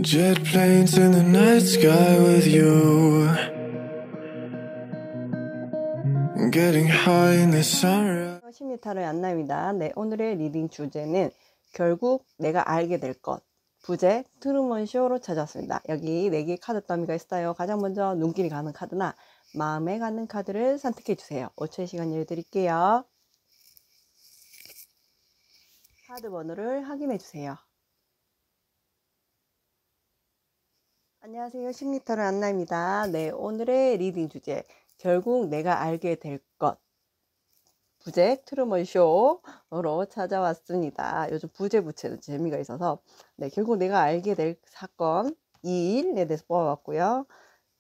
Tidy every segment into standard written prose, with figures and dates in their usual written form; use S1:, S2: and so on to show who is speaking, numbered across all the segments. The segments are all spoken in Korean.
S1: Jet planes in the night sky with you, getting high in the summer.
S2: 심리타로의 안나입니다. 네, 오늘의 리딩 주제는 결국 내가 알게 될 것, 부제 트루먼 쇼로 찾아왔습니다. 여기 4개의 카드 더미가 있어요. 가장 먼저 눈길이 가는 카드나 마음에 가는 카드를 선택해 주세요. 5초의 시간 열어드릴게요. 카드 번호를 확인해 주세요. 안녕하세요. 심리타로의 안나입니다. 네, 오늘의 리딩 주제 결국 내가 알게 될 것, 부제 트루먼 쇼로 찾아왔습니다. 요즘 부제 부채도 재미가 있어서 네, 결국 내가 알게 될 사건 2일에 대해서 뽑아봤고요.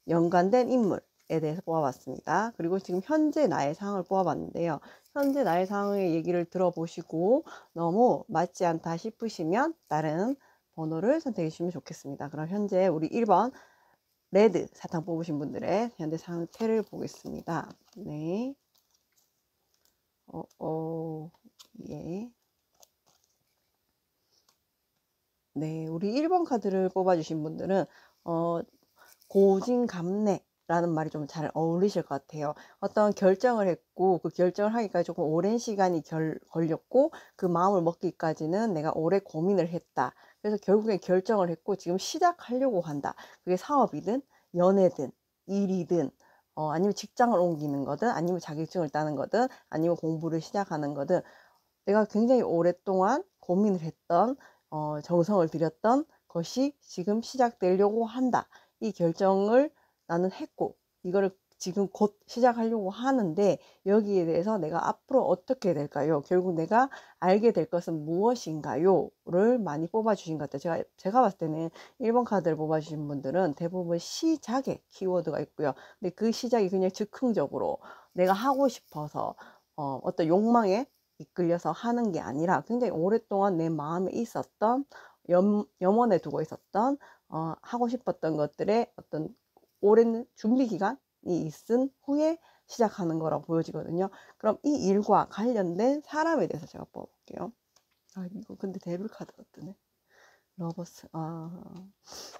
S2: 연관된 인물에 대해서 뽑아봤습니다. 그리고 지금 현재 나의 상황을 뽑아봤는데요. 현재 나의 상황의 얘기를 들어보시고 너무 맞지 않다 싶으시면 다른 번호를 선택해 주시면 좋겠습니다. 그럼 현재 우리 1번 레드 사탕 뽑으신 분들의 현재 상태를 보겠습니다. 네. 예. 네, 우리 1번 카드를 뽑아주신 분들은, 고진감래라는 말이 좀 잘 어울리실 것 같아요. 어떤 결정을 했고, 그 결정을 하기까지 조금 오랜 시간이 걸렸고, 그 마음을 먹기까지는 내가 오래 고민을 했다. 그래서 결국에 결정을 했고, 지금 시작하려고 한다. 그게 사업이든, 연애든, 일이든, 아니면 직장을 옮기는 거든, 아니면 자격증을 따는 거든, 아니면 공부를 시작하는 거든, 내가 굉장히 오랫동안 고민을 했던, 정성을 들였던 것이 지금 시작되려고 한다. 이 결정을 나는 했고, 이거를 지금 곧 시작하려고 하는데, 여기에 대해서 내가 앞으로 어떻게 될까요? 결국 내가 알게 될 것은 무엇인가요? 를 많이 뽑아주신 것 같아요. 제가 봤을 때는 1번 카드를 뽑아주신 분들은 대부분 시작에 키워드가 있고요. 근데 그 시작이 그냥 즉흥적으로 내가 하고 싶어서, 어떤 욕망에 이끌려서 하는 게 아니라 굉장히 오랫동안 내 마음에 있었던, 염원에 두고 있었던, 하고 싶었던 것들의 어떤 오랜 준비 기간이 있은 후에 시작하는 거라고 보여지거든요. 그럼 이 일과 관련된 사람에 대해서 제가 뽑아볼게요. 이거 근데 데빌 카드가 뜨네. 러버스.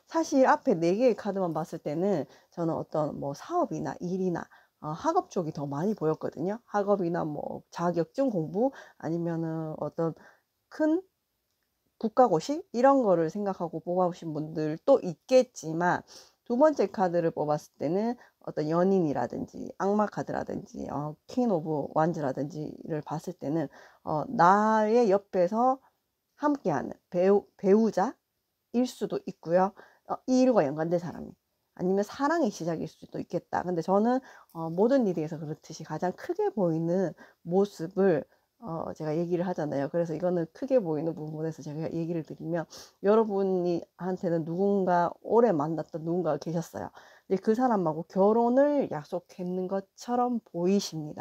S2: 사실 앞에 4개의 카드만 봤을 때는 저는 어떤 뭐 사업이나 일이나 학업 쪽이 더 많이 보였거든요. 학업이나 뭐 자격증 공부 아니면은 어떤 큰 국가고시 이런 거를 생각하고 뽑아오신 분들도 있겠지만, 두 번째 카드를 뽑았을 때는 어떤 연인이라든지 악마 카드라든지 킹 오브 완즈라든지를 봤을 때는 나의 옆에서 함께하는 배우자일 수도 있고요. 이 일과 연관된 사람이 아니면 사랑의 시작일 수도 있겠다. 근데 저는 모든 일에서 그렇듯이 가장 크게 보이는 모습을 제가 얘기를 하잖아요. 그래서 이거는 크게 보이는 부분에서 제가 얘기를 드리면, 여러분한테는 누군가 오래 만났던 누군가가 계셨어요. 근데 그 사람하고 결혼을 약속했는 것처럼 보이시고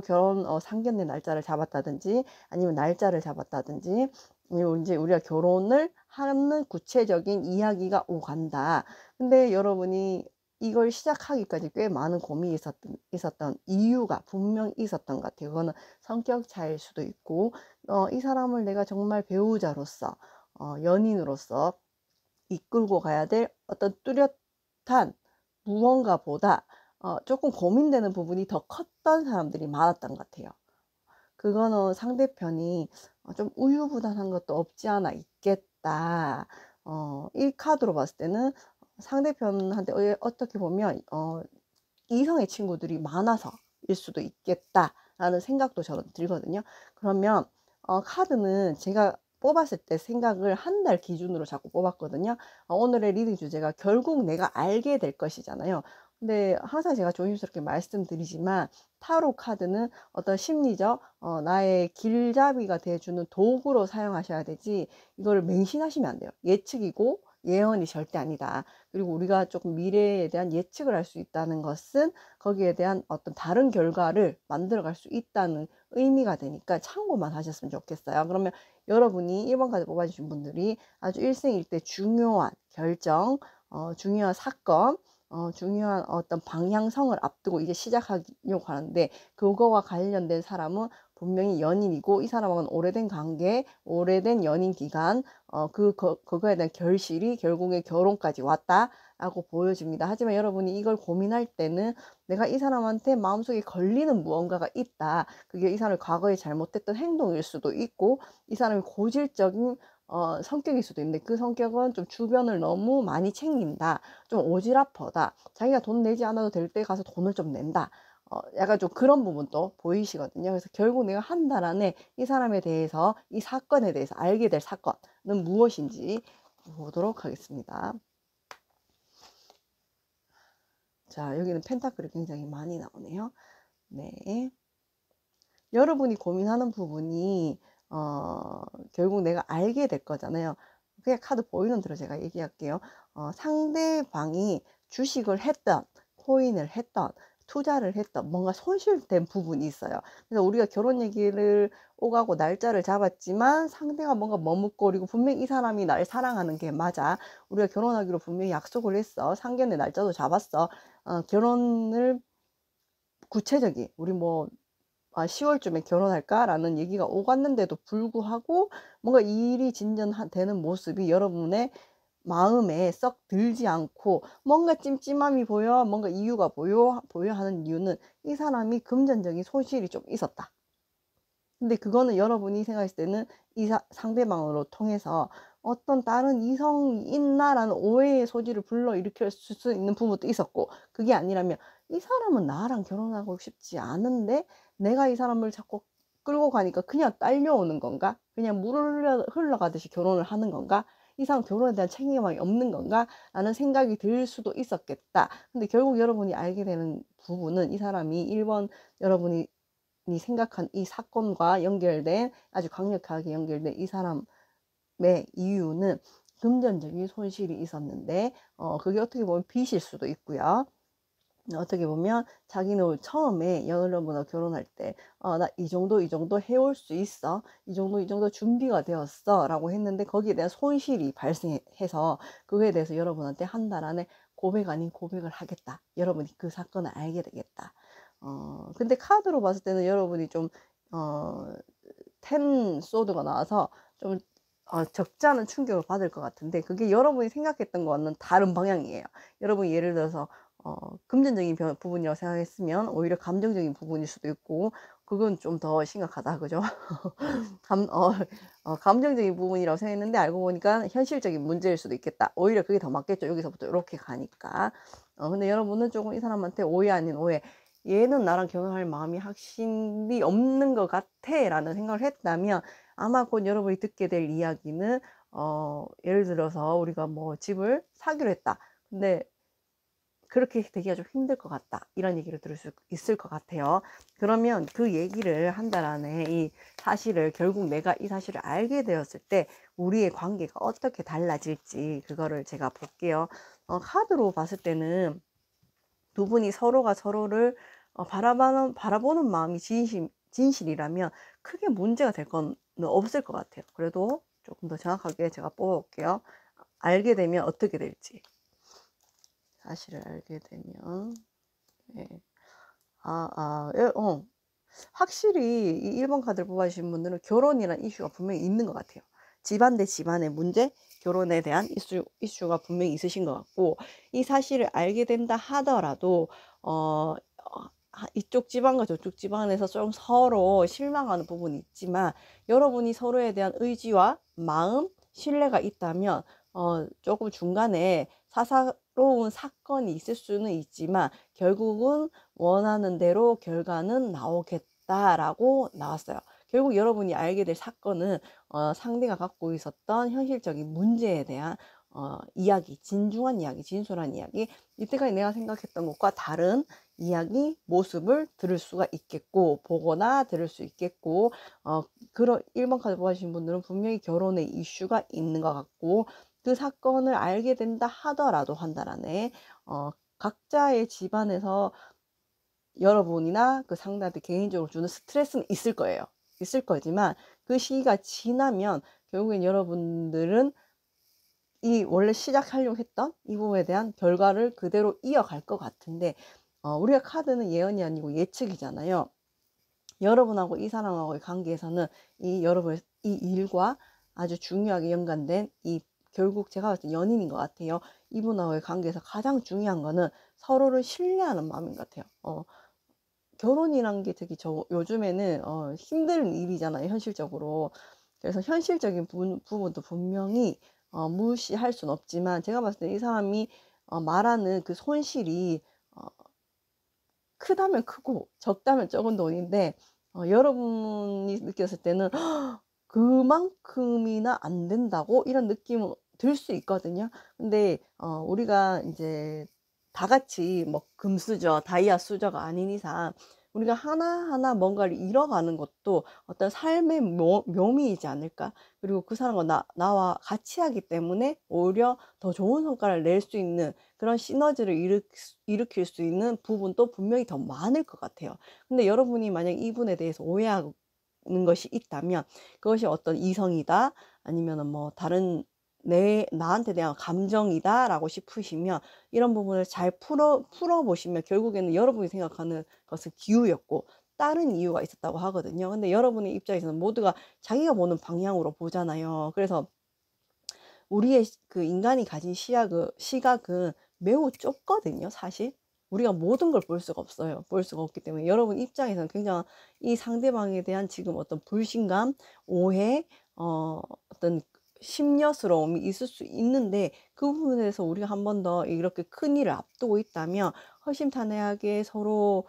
S2: 결혼 상견례 날짜를 잡았다든지 아니면 날짜를 잡았다든지, 그리고 이제 우리가 결혼을 하는 구체적인 이야기가 오간다. 근데 여러분이 이걸 시작하기까지 꽤 많은 고민이 있었던 이유가 분명 있었던 것 같아요. 그거는 성격 차이일 수도 있고, 이 사람을 내가 정말 배우자로서, 연인으로서 이끌고 가야 될 어떤 뚜렷한 무언가보다 조금 고민되는 부분이 더 컸던 사람들이 많았던 것 같아요. 그거는 상대편이 좀 우유부단한 것도 없지 않아 있겠다. 이 카드로 봤을 때는 상대편한테 어떻게 보면 이성의 친구들이 많아서일 수도 있겠다라는 생각도 저는 들거든요. 그러면 카드는 제가 뽑았을 때 생각을 한 달 기준으로 자꾸 뽑았거든요. 오늘의 리딩 주제가 결국 내가 알게 될 것이잖아요. 근데 항상 제가 조심스럽게 말씀드리지만, 타로 카드는 어떤 심리적 나의 길잡이가 돼주는 도구로 사용하셔야 되지, 이걸 맹신하시면 안 돼요. 예측이고 예언이 절대 아니다. 그리고 우리가 조금 미래에 대한 예측을 할 수 있다는 것은 거기에 대한 어떤 다른 결과를 만들어갈 수 있다는 의미가 되니까 참고만 하셨으면 좋겠어요. 그러면 여러분이 1번 카드 뽑아주신 분들이 아주 일생일대 중요한 결정, 중요한 사건, 중요한 어떤 방향성을 앞두고 이제 시작하려고 하는데, 그거와 관련된 사람은 분명히 연인이고 이 사람하고는 오래된 관계, 오래된 연인 기간, 그거에 대한 결실이 결국에 결혼까지 왔다라고 보여집니다. 하지만 여러분이 이걸 고민할 때는 내가 이 사람한테 마음속에 걸리는 무언가가 있다. 그게 이 사람이 과거에 잘못했던 행동일 수도 있고 이 사람이 고질적인 성격일 수도 있는데 그 성격은 좀 주변을 너무 많이 챙긴다. 좀 오지랖하다. 자기가 돈 내지 않아도 될 때 가서 돈을 좀 낸다. 약간 좀 그런 부분도 보이시거든요. 그래서 결국 내가 한 달 안에 이 사람에 대해서, 이 사건에 대해서 알게 될 사건은 무엇인지 보도록 하겠습니다. 자, 여기는 펜타클이 굉장히 많이 나오네요. 네. 여러분이 고민하는 부분이 결국 내가 알게 될 거잖아요. 그냥 카드 보이는 대로 제가 얘기할게요. 상대방이 주식을 했던, 코인을 했던, 투자를 했던 뭔가 손실된 부분이 있어요. 그래서 우리가 결혼 얘기를 오가고 날짜를 잡았지만 상대가 뭔가 머뭇거리고 분명히 이 사람이 날 사랑하는 게 맞아. 우리가 결혼하기로 분명히 약속을 했어. 상견례 날짜도 잡았어. 결혼을 구체적인 우리 뭐 10월쯤에 결혼할까라는 얘기가 오갔는데도 불구하고 뭔가 일이 진전되는 모습이 여러분의 마음에 썩 들지 않고 뭔가 찜찜함이 보여, 뭔가 이유가 보여 하는 이유는 이 사람이 금전적인 소실이 좀 있었다. 근데 그거는 여러분이 생각했을 때는 이 상대방으로 통해서 어떤 다른 이성이 있나라는 오해의 소지를 불러일으킬 수 있는 부분도 있었고, 그게 아니라면 이 사람은 나랑 결혼하고 싶지 않은데 내가 이 사람을 자꾸 끌고 가니까 그냥 딸려오는 건가? 그냥 물 흘러가듯이 결혼을 하는 건가? 이 사람 결혼에 대한 책임감이 없는 건가? 라는 생각이 들 수도 있었겠다. 근데 결국 여러분이 알게 되는 부분은 이 사람이 1번 여러분이 생각한 이 사건과 연결된, 아주 강력하게 연결된 이 사람의 이유는 금전적인 손실이 있었는데 그게 어떻게 보면 빚일 수도 있고요. 어떻게 보면 자기는 처음에 여러분하고 결혼할 때 나 이 정도 해올 수 있어, 이 정도 준비가 되었어 라고 했는데 거기에 대한 손실이 발생해서 그거에 대해서 여러분한테 한 달 안에 고백 아닌 고백을 하겠다. 여러분이 그 사건을 알게 되겠다. 근데 카드로 봤을 때는 여러분이 좀 텐 소드가 나와서 좀 적지 않은 충격을 받을 것 같은데 그게 여러분이 생각했던 거와는 다른 방향이에요. 여러분이 예를 들어서 금전적인 부분이라고 생각했으면 오히려 감정적인 부분일 수도 있고 그건 좀 더 심각하다, 그죠? 감정적인 부분이라고 생각했는데 알고 보니까 현실적인 문제일 수도 있겠다. 오히려 그게 더 맞겠죠. 여기서부터 이렇게 가니까. 근데 여러분은 조금 이 사람한테 오해 아닌 오해, 얘는 나랑 결혼할 마음이 확실히 없는 것 같아 라는 생각을 했다면 아마 곧 여러분이 듣게 될 이야기는 예를 들어서 우리가 뭐 집을 사기로 했다. 근데 그렇게 되기가 좀 힘들 것 같다. 이런 얘기를 들을 수 있을 것 같아요. 그러면 그 얘기를 한 달 안에 이 사실을, 결국 내가 이 사실을 알게 되었을 때 우리의 관계가 어떻게 달라질지 그거를 제가 볼게요. 카드로 봤을 때는 두 분이 서로가 서로를 바라보는 마음이 진실이라면 크게 문제가 될 건 없을 것 같아요. 그래도 조금 더 정확하게 제가 뽑아볼게요. 알게 되면 어떻게 될지. 사실을 알게 되면 네. 확실히 이 1번 카드를 뽑아주신 분들은 결혼이란 이슈가 분명히 있는 것 같아요. 집안 대 집안의 문제, 결혼에 대한 이슈가 분명히 있으신 것 같고, 이 사실을 알게 된다 하더라도 이쪽 집안과 저쪽 집안에서 좀 서로 실망하는 부분이 있지만 여러분이 서로에 대한 의지와 마음, 신뢰가 있다면 조금 중간에 사사로운 사건이 있을 수는 있지만 결국은 원하는 대로 결과는 나오겠다라고 나왔어요. 결국 여러분이 알게 될 사건은 상대가 갖고 있었던 현실적인 문제에 대한 이야기, 진중한 이야기, 진솔한 이야기, 이때까지 내가 생각했던 것과 다른 이야기, 모습을 들을 수가 있겠고, 보거나 들을 수 있겠고, 그런 1번 카드 뽑아주신 분들은 분명히 결혼의 이슈가 있는 것 같고, 그 사건을 알게 된다 하더라도 한 달 안에 각자의 집안에서 여러분이나 그 상대한테 개인적으로 주는 스트레스는 있을 거예요. 있을 거지만 그 시기가 지나면 결국엔 여러분들은 이 원래 시작하려고 했던 이 부분에 대한 결과를 그대로 이어갈 것 같은데 우리가 카드는 예언이 아니고 예측이잖아요. 여러분하고 이 사람하고의 관계에서는 이 일과 아주 중요하게 연관된 결국 제가 봤을 때 연인인 것 같아요. 이분하고의 관계에서 가장 중요한 거는 서로를 신뢰하는 마음인 것 같아요. 결혼이란 게 되게 요즘에는 힘든 일이잖아요, 현실적으로. 그래서 현실적인 부분도 분명히 무시할 순 없지만, 제가 봤을 때 이 사람이 말하는 그 손실이 크다면 크고 적다면 적은 돈인데, 여러분이 느꼈을 때는 그만큼이나 안 된다고 이런 느낌은 들 수 있거든요. 근데 우리가 이제 다 같이 뭐 금수저, 다이아 수저가 아닌 이상 우리가 하나하나 뭔가를 잃어가는 것도 어떤 삶의 묘미이지 않을까? 그리고 그 사람과 나와 같이 하기 때문에 오히려 더 좋은 성과를 낼 수 있는 그런 시너지를 일으킬 수 있는 부분도 분명히 더 많을 것 같아요. 근데 여러분이 만약 이분에 대해서 오해하는 것이 있다면, 그것이 어떤 이성이다, 아니면은 뭐 다른 나한테 대한 감정이다라고 싶으시면, 이런 부분을 잘 풀어보시면 결국에는 여러분이 생각하는 것은 기우였고 다른 이유가 있었다고 하거든요. 근데 여러분의 입장에서는 모두가 자기가 보는 방향으로 보잖아요. 그래서 우리의 그 인간이 가진 시각은 매우 좁거든요, 사실. 우리가 모든 걸 볼 수가 없어요. 볼 수가 없기 때문에 여러분 입장에서는 굉장히 이 상대방에 대한 지금 어떤 불신감, 오해, 어떤 심려스러움이 있을 수 있는데, 그 부분에서 우리가 한 번 더 이렇게 큰 일을 앞두고 있다면 허심탄회하게 서로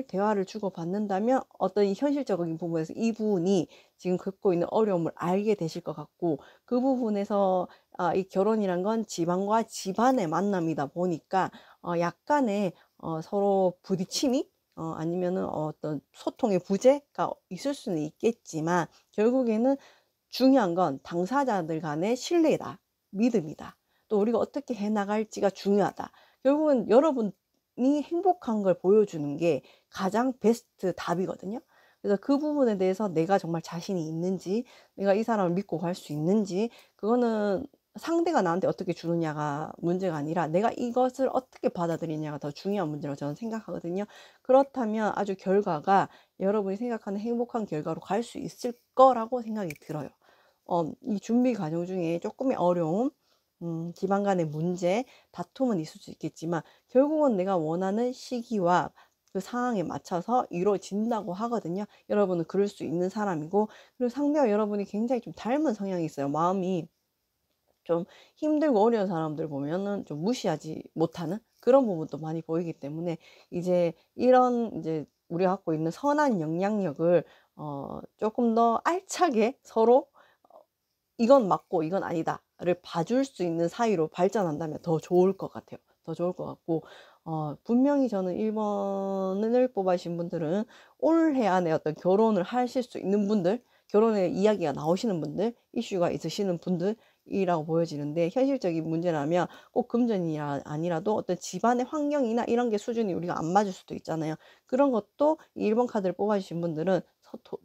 S2: 대화를 주고받는다면 어떤 현실적인 부분에서 이분이 지금 겪고 있는 어려움을 알게 되실 것 같고, 그 부분에서 이 결혼이란 건 집안과 집안의 만남이다 보니까 약간의 서로 부딪힘이 아니면은 어떤 소통의 부재가 있을 수는 있겠지만, 결국에는 중요한 건 당사자들 간의 신뢰다, 믿음이다. 또 우리가 어떻게 해나갈지가 중요하다. 결국은 여러분이 행복한 걸 보여주는 게 가장 베스트 답이거든요. 그래서 그 부분에 대해서 내가 정말 자신이 있는지, 내가 이 사람을 믿고 갈 수 있는지, 그거는 상대가 나한테 어떻게 주느냐가 문제가 아니라 내가 이것을 어떻게 받아들이냐가 더 중요한 문제라고 저는 생각하거든요. 그렇다면 아주 결과가 여러분이 생각하는 행복한 결과로 갈 수 있을 거라고 생각이 들어요. 이 준비 과정 중에 조금의 어려움, 집안 간의 문제, 다툼은 있을 수 있겠지만 결국은 내가 원하는 시기와 그 상황에 맞춰서 이루어진다고 하거든요. 여러분은 그럴 수 있는 사람이고, 그리고 상대와 여러분이 굉장히 좀 닮은 성향이 있어요. 마음이 좀 힘들고 어려운 사람들 보면은 좀 무시하지 못하는 그런 부분도 많이 보이기 때문에, 이제 우리가 갖고 있는 선한 영향력을 조금 더 알차게 서로 이건 맞고 이건 아니다를 봐줄 수 있는 사이로 발전한다면 더 좋을 것 같아요. 더 좋을 것 같고, 분명히 저는 1번을 뽑아주신 분들은 올해 안에 어떤 결혼을 하실 수 있는 분들, 결혼의 이야기가 나오시는 분들, 이슈가 있으시는 분들이라고 보여지는데, 현실적인 문제라면 꼭 금전이 아니라도 어떤 집안의 환경이나 이런 게 수준이 우리가 안 맞을 수도 있잖아요. 그런 것도 1번 카드를 뽑아주신 분들은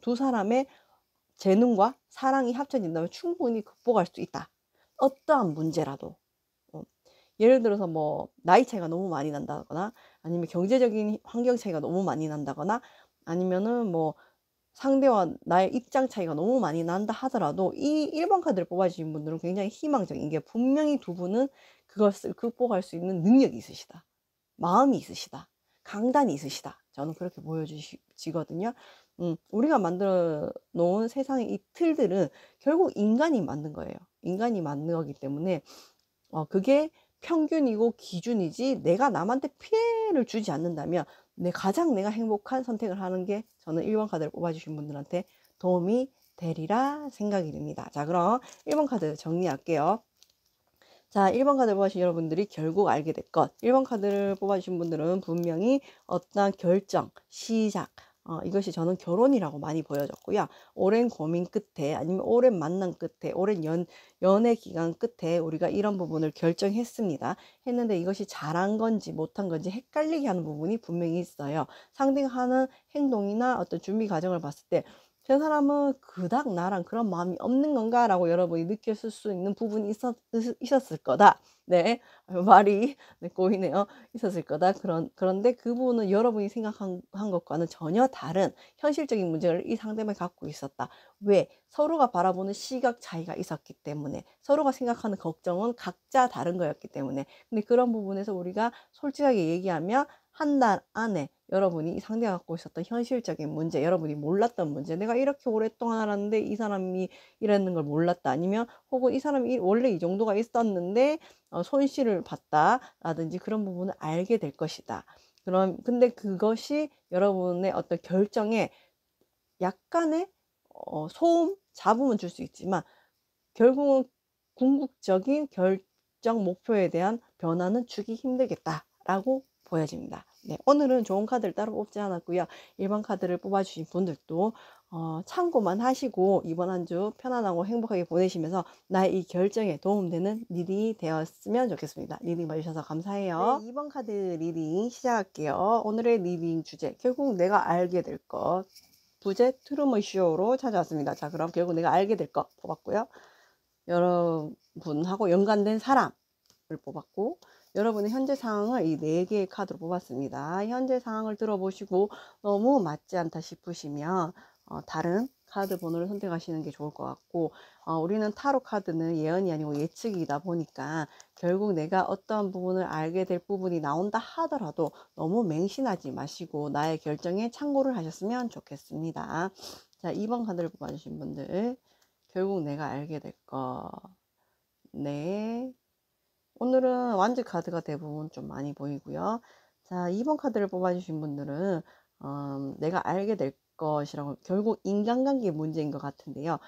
S2: 두 사람의 재능과 사랑이 합쳐진다면 충분히 극복할 수 있다. 어떠한 문제라도. 예를 들어서 뭐 나이 차이가 너무 많이 난다거나, 아니면 경제적인 환경 차이가 너무 많이 난다거나, 아니면은 뭐 상대와 나의 입장 차이가 너무 많이 난다 하더라도, 이 1번 카드를 뽑아주신 분들은 굉장히 희망적인 게, 분명히 두 분은 그것을 극복할 수 있는 능력이 있으시다. 마음이 있으시다. 강단이 있으시다. 저는 그렇게 보여지거든요. 우리가 만들어 놓은 세상의 이 틀들은 결국 인간이 만든 거예요. 인간이 만든 거기 때문에 그게 평균이고 기준이지, 내가 남한테 피해를 주지 않는다면 가장 내가 행복한 선택을 하는 게, 저는 1번 카드를 뽑아주신 분들한테 도움이 되리라 생각이 듭니다. 자, 그럼 1번 카드 정리할게요. 자, 1번 카드를 뽑아주신 여러분들이 결국 알게 될 것. 1번 카드를 뽑아주신 분들은 분명히 어떤 결정, 시작, 이것이 저는 결혼이라고 많이 보여졌고요. 오랜 고민 끝에, 아니면 오랜 만남 끝에, 오랜 연애 기간 끝에 우리가 이런 부분을 결정했습니다. 했는데 이것이 잘한 건지 못한 건지 헷갈리게 하는 부분이 분명히 있어요. 상대가 하는 행동이나 어떤 준비 과정을 봤을 때, 저 사람은 그닥 나랑 그런 마음이 없는 건가? 라고 여러분이 느꼈을 수 있는 부분이 있었을 거다. 네. 말이 네 꼬이네요. 있었을 거다. 그런데 그분은 여러분이 생각한 것과는 전혀 다른 현실적인 문제를 이 상대방이 갖고 있었다. 왜? 서로가 바라보는 시각 차이가 있었기 때문에. 서로가 생각하는 걱정은 각자 다른 거였기 때문에. 근데 그런 부분에서 우리가 솔직하게 얘기하면 한 달 안에 여러분이 이 상대가 갖고 있었던 현실적인 문제, 여러분이 몰랐던 문제, 내가 이렇게 오랫동안 알았는데 이 사람이 이랬는 걸 몰랐다. 아니면 혹은 이 사람이 원래 이 정도가 있었는데 손실을 봤다라든지 그런 부분을 알게 될 것이다. 근데 그것이 여러분의 어떤 결정에 약간의 소음, 잡음은 줄 수 있지만 결국은 궁극적인 결정 목표에 대한 변화는 주기 힘들겠다라고 보여집니다. 네, 오늘은 좋은 카드를 따로 뽑지 않았고요. 일반 카드를 뽑아주신 분들도 참고만 하시고 이번 한 주 편안하고 행복하게 보내시면서 나의 이 결정에 도움되는 리딩이 되었으면 좋겠습니다. 리딩 봐주셔서 감사해요. 네, 2번 카드 리딩 시작할게요. 오늘의 리딩 주제, 결국 내가 알게 될 것. 부제 트루먼 쇼로 찾아왔습니다. 자, 그럼 결국 내가 알게 될 것 뽑았고요. 여러분하고 연관된 사람을 뽑았고, 여러분의 현재 상황을 이 4개의 카드로 뽑았습니다. 현재 상황을 들어보시고 너무 맞지 않다 싶으시면 다른 카드 번호를 선택하시는 게 좋을 것 같고, 우리는 타로 카드는 예언이 아니고 예측이다 보니까 결국 내가 어떤 부분을 알게 될 부분이 나온다 하더라도 너무 맹신하지 마시고 나의 결정에 참고를 하셨으면 좋겠습니다. 자, 2번 카드를 뽑아주신 분들, 결국 내가 알게 될 거. 네. 오늘은 완즈 카드가 대부분 좀 많이 보이고요. 자, 2번 카드를 뽑아주신 분들은 내가 알게 될 것이라고, 결국 인간관계 문제인 것 같은데요.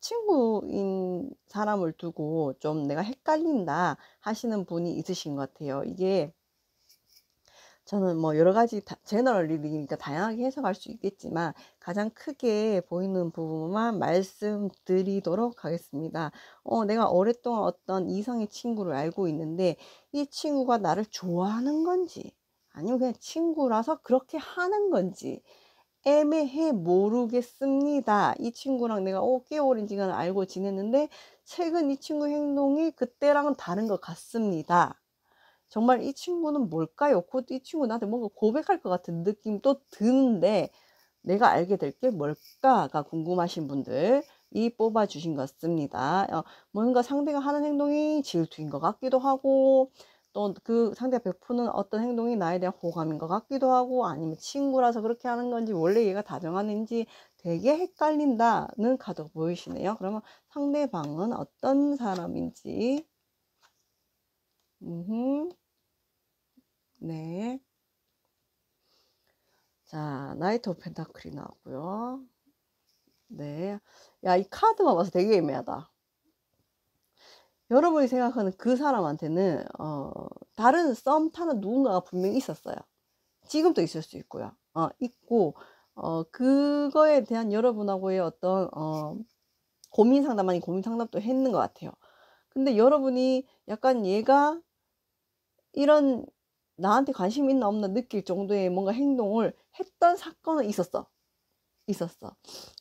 S2: 친구인 사람을 두고 좀 내가 헷갈린다 하시는 분이 있으신 것 같아요. 이게 저는 뭐 여러 가지 제너럴 리딩이니까 다양하게 해석할 수 있겠지만 가장 크게 보이는 부분만 말씀드리도록 하겠습니다. 내가 오랫동안 어떤 이성의 친구를 알고 있는데 이 친구가 나를 좋아하는 건지 아니면 그냥 친구라서 그렇게 하는 건지 애매해 모르겠습니다. 이 친구랑 내가 꽤 오랜 시간 알고 지냈는데 최근 이 친구 행동이 그때랑은 다른 것 같습니다. 정말 이 친구는 뭘까요? 곧 이 친구 나한테 뭔가 고백할 것 같은 느낌도 드는데 내가 알게 될 게 뭘까가 궁금하신 분들이 뽑아주신 것 같습니다. 뭔가 상대가 하는 행동이 질투인 것 같기도 하고 또 그 상대가 베푸는 어떤 행동이 나에 대한 호감인 것 같기도 하고 아니면 친구라서 그렇게 하는 건지 원래 얘가 다정하는지 되게 헷갈린다는 카드가 보이시네요. 그러면 상대방은 어떤 사람인지 네. 자, 나이트 오브 펜타클이 나왔고요. 네. 야, 이 카드만 봐서 되게 애매하다. 여러분이 생각하는 그 사람한테는 다른 썸 타는 누군가가 분명히 있었어요. 지금도 있을 수 있고요. 있고 그거에 대한 여러분하고의 어떤 고민 상담 아닌 고민 상담도 했는 것 같아요. 근데 여러분이 약간 얘가 이런 나한테 관심 있나 없나 느낄 정도의 뭔가 행동을 했던 사건은 있었어.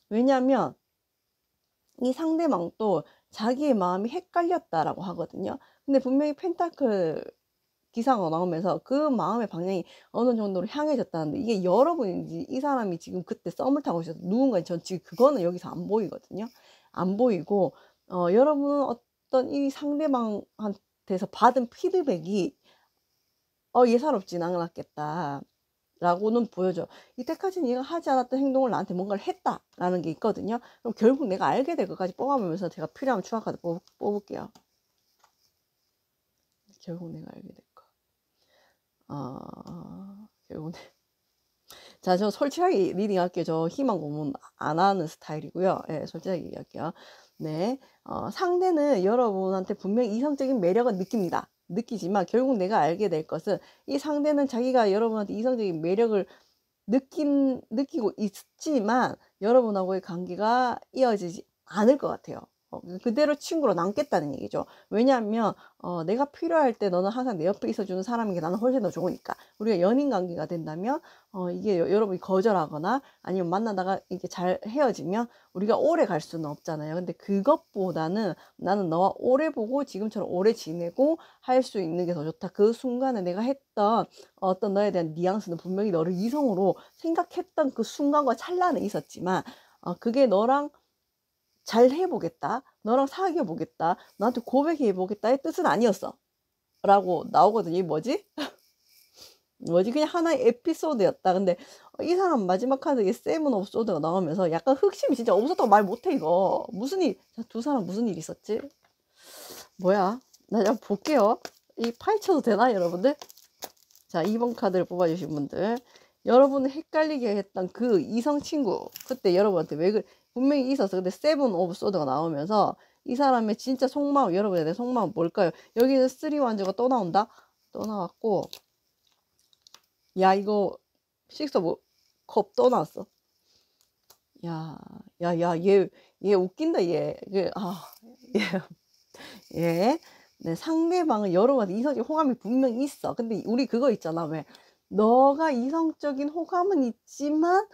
S2: 왜냐하면 이 상대방도 자기의 마음이 헷갈렸다라고 하거든요. 근데 분명히 펜타클 기사가 나오면서 그 마음의 방향이 어느 정도로 향해졌다는데 이게 여러분인지 이 사람이 지금 그때 썸을 타고 있어서 누군가인지 전 지금 그거는 여기서 안 보이거든요. 안 보이고 여러분은 어떤 이 상대방한테서 받은 피드백이 예사롭진 않았겠다 라고는 보여줘. 이때까지는 얘가 하지 않았던 행동을 나한테 뭔가를 했다라는 게 있거든요. 그럼 결국 내가 알게 될 것까지 뽑아보면서 제가 필요하면 추가 카드 뽑을게요. 결국 내가 알게 될 거. 결국 자, 저 솔직하게 리딩 할게요. 저 희망 고문 안 하는 스타일이고요. 네, 솔직하게 얘기할게요. 네, 상대는 여러분한테 분명히 이성적인 매력은 느끼지만 결국 내가 알게 될 것은 이 상대는 자기가 여러분한테 이성적인 매력을 느끼고 있지만 여러분하고의 관계가 이어지지 않을 것 같아요. 그대로 친구로 남겠다는 얘기죠. 왜냐하면 내가 필요할 때 너는 항상 내 옆에 있어주는 사람인 게 나는 훨씬 더 좋으니까. 우리가 연인 관계가 된다면 이게 여러분이 거절하거나 아니면 만나다가 이게 잘 헤어지면 우리가 오래 갈 수는 없잖아요. 근데 그것보다는 나는 너와 오래 보고 지금처럼 오래 지내고 할 수 있는 게 더 좋다. 그 순간에 내가 했던 어떤 너에 대한 뉘앙스는 분명히 너를 이성으로 생각했던 그 순간과 찰나는 있었지만 그게 너랑 잘 해보겠다, 너랑 사귀어 보겠다, 너한테 고백해 보겠다의 뜻은 아니었어 라고 나오거든요. 이게 뭐지? 뭐지? 그냥 하나의 에피소드였다. 근데 이 사람 마지막 카드에 세븐 오브 소드가 나오면서 약간 흑심이 진짜 없었다고 말 못해. 이거 무슨 일, 두 사람 무슨 일 있었지? 뭐야? 나 한번 볼게요. 이 파헤쳐도 되나 여러분들? 자, 2번 카드를 뽑아주신 분들, 여러분을 헷갈리게 했던 그 이성 친구, 그때 여러분한테 왜 분명히 있었어. 근데 세븐 오브 소드가 나오면서 이 사람의 진짜 속마음, 여러분의 내 속마음 뭘까요? 여기는 쓰리 완즈가 또 나온다? 또 나왔고, 야, 이거 식스 오브 컵 또 나왔어. 야, 얘 웃긴다, 얘. 얘. 네, 상대방은 여러분한테 이성적인 호감이 분명히 있어. 근데 우리 그거 있잖아. 왜? 너가 이성적인 호감은 있지만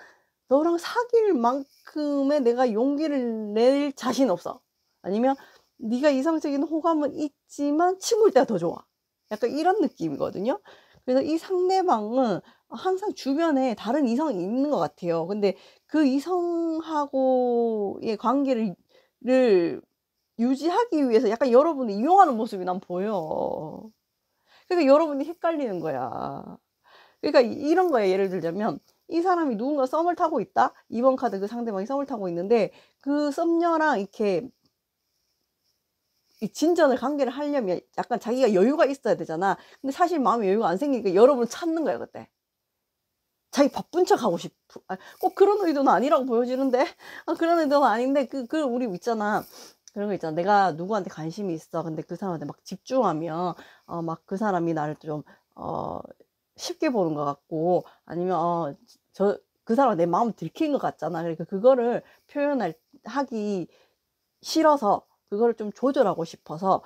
S2: 너랑 사귈 만큼의 내가 용기를 낼 자신 없어. 아니면 네가 이성적인 호감은 있지만 친구일 때가 더 좋아. 약간 이런 느낌이거든요. 그래서 이 상대방은 항상 주변에 다른 이성이 있는 것 같아요. 근데 그 이성하고의 관계를 유지하기 위해서 약간 여러분을 이용하는 모습이 난 보여. 그러니까 여러분이 헷갈리는 거야. 그러니까 이런 거에 예를 들자면 이 사람이 누군가 썸을 타고 있다. 2번 카드 그 상대방이 썸을 타고 있는데 그 썸녀랑 이렇게 이 진전을 관계를 하려면 약간 자기가 여유가 있어야 되잖아. 근데 사실 마음에 여유가 안 생기니까 여러분을 찾는 거야 그때. 자기 바쁜 척 하고 싶어. 꼭 그런 의도는 아니라고 보여지는데 그런 의도는 아닌데 그 우리 있잖아. 그런 거 있잖아. 내가 누구한테 관심이 있어. 근데 그 사람한테 막 집중하면 막 그 사람이 나를 좀 쉽게 보는 것 같고 아니면 그 사람 내 마음을 들킨 것 같잖아. 그러니까 그거를 하기 싫어서 그거를 좀 조절하고 싶어서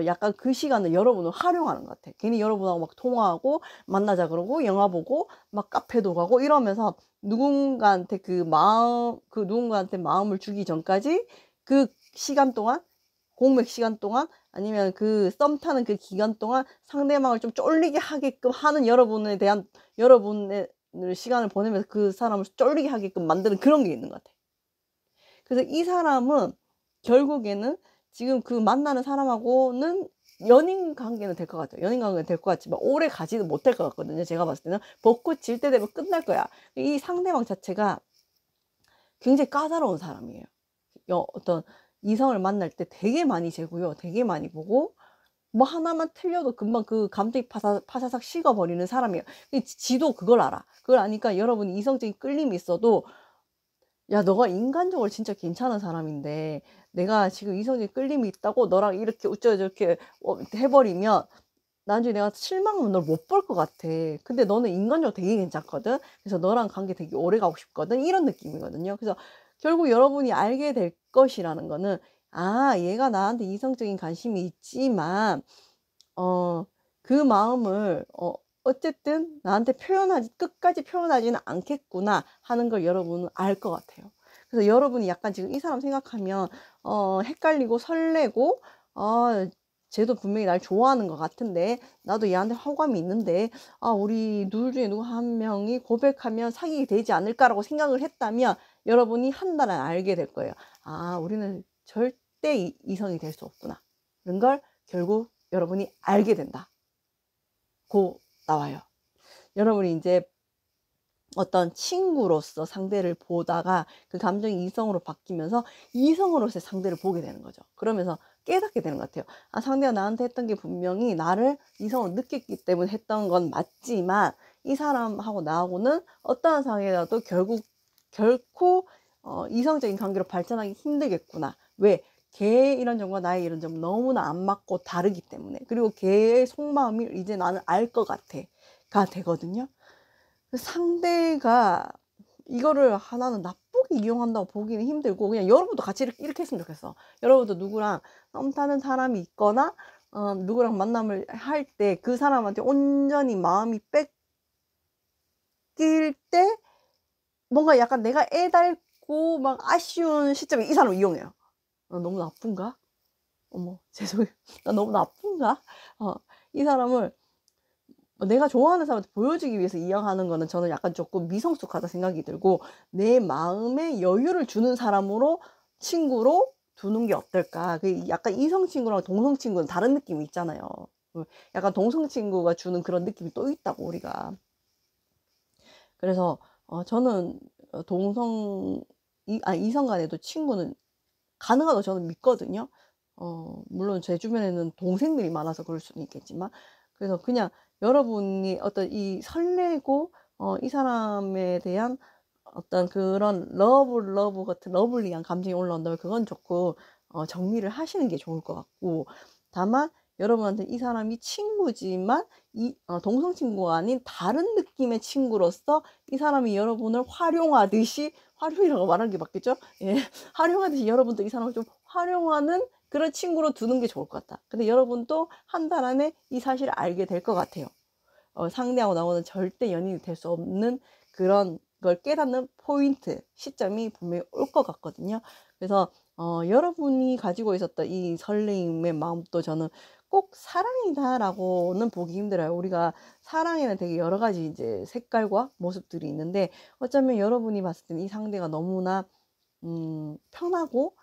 S2: 약간 그 시간을 여러분을 활용하는 것 같아. 괜히 여러분하고 막 통화하고 만나자 그러고 영화 보고 막 카페도 가고 이러면서 누군가한테 누군가한테 마음을 주기 전까지 그 시간 동안, 공백 시간 동안 아니면 그 썸 타는 그 기간 동안 상대방을 좀 쫄리게 하게끔 하는 여러분의 시간을 보내면서 그 사람을 쫄리게 하게끔 만드는 그런 게 있는 것 같아. 그래서 이 사람은 결국에는 지금 그 만나는 사람하고는 연인 관계는 될 것 같아요. 연인 관계는 될 것 같지만 오래 가지는 못할 것 같거든요. 제가 봤을 때는 벚꽃 질 때 되면 끝날 거야. 이 상대방 자체가 굉장히 까다로운 사람이에요. 어떤 이성을 만날 때 되게 많이 재고요. 되게 많이 보고 뭐 하나만 틀려도 금방 그 감정이 파사삭 식어버리는 사람이에요. 지도 그걸 알아. 그걸 아니까 여러분이 이성적인 끌림이 있어도 야, 너가 인간적으로 진짜 괜찮은 사람인데 내가 지금 이성적인 끌림이 있다고 너랑 이렇게 어쩌저렇게 해버리면 나중에 내가 실망하면 널 못 볼 것 같아. 근데 너는 인간적으로 되게 괜찮거든. 그래서 너랑 관계 되게 오래 가고 싶거든. 이런 느낌이거든요. 그래서 결국 여러분이 알게 될 것이라는 거는 얘가 나한테 이성적인 관심이 있지만 그 마음을 어쨌든 나한테 끝까지 표현하지는 않겠구나 하는 걸 여러분은 알 것 같아요. 그래서 여러분이 약간 지금 이 사람 생각하면 헷갈리고 설레고 쟤도 분명히 날 좋아하는 것 같은데 나도 얘한테 호감이 있는데 우리 둘 중에 누구 한 명이 고백하면 사귀게 되지 않을까라고 생각을 했다면 여러분이 한 달은 알게 될 거예요. 우리는 절대 이성이 될 수 없구나. 이런 걸 결국 여러분이 알게 된다. 고 나와요. 여러분이 이제 어떤 친구로서 상대를 보다가 그 감정이 이성으로 바뀌면서 이성으로서의 상대를 보게 되는 거죠. 그러면서 깨닫게 되는 것 같아요. 상대가 나한테 했던 게 분명히 나를 이성으로 느꼈기 때문에 했던 건 맞지만 이 사람하고 나하고는 어떠한 상황이라도 결코 이성적인 관계로 발전하기 힘들겠구나. 왜? 걔의 이런 점과 나의 이런 점 너무나 안 맞고 다르기 때문에. 그리고 걔의 속마음을 이제 나는 알 것 같아 가 되거든요. 상대가 이거를 하나는 나쁘게 이용한다고 보기는 힘들고, 그냥 여러분도 같이 이렇게 했으면 좋겠어. 여러분도 누구랑 썸 타는 사람이 있거나 누구랑 만남을 할 때 그 사람한테 온전히 마음이 뺏길 때 뭔가 약간 내가 애달고 막 아쉬운 시점에 이 사람을 이용해요. 너무 나쁜가? 어머, 죄송해요. 나 너무 나쁜가? 이 사람을 내가 좋아하는 사람한테 보여주기 위해서 이용하는 거는 저는 약간 조금 미성숙하다 생각이 들고, 내 마음에 여유를 주는 사람으로 친구로 두는 게 어떨까. 그 약간 이성 친구랑 동성 친구는 다른 느낌이 있잖아요. 약간 동성 친구가 주는 그런 느낌이 또 있다고, 우리가. 그래서 저는 이성 간에도 친구는 가능하다고 저는 믿거든요. 물론 제 주변에는 동생들이 많아서 그럴 수는 있겠지만, 그래서 그냥 여러분이 어떤 이 설레고 이 사람에 대한 어떤 그런 러브 같은 러블리한 감정이 올라온다면 그건 조금 정리를 하시는 게 좋을 것 같고, 다만 여러분한테 이 사람이 친구지만 동성 친구가 아닌 다른 느낌의 친구로서 이 사람이 여러분을 활용하듯이, 활용이라고 말하는 게 맞겠죠? 예, 활용하듯이 여러분도 이 사람을 좀 활용하는 그런 친구로 두는 게 좋을 것 같다. 근데 여러분도 한 달 안에 이 사실을 알게 될 것 같아요. 상대하고 나오는 절대 연인이 될 수 없는 그런 걸 깨닫는 포인트, 시점이 분명히 올 것 같거든요. 그래서 여러분이 가지고 있었던 이 설레임의 마음도 저는 꼭 사랑이다라고는 보기 힘들어요. 우리가 사랑에는 되게 여러 가지 이제 색깔과 모습들이 있는데, 어쩌면 여러분이 봤을 때는 이 상대가 너무나 편하고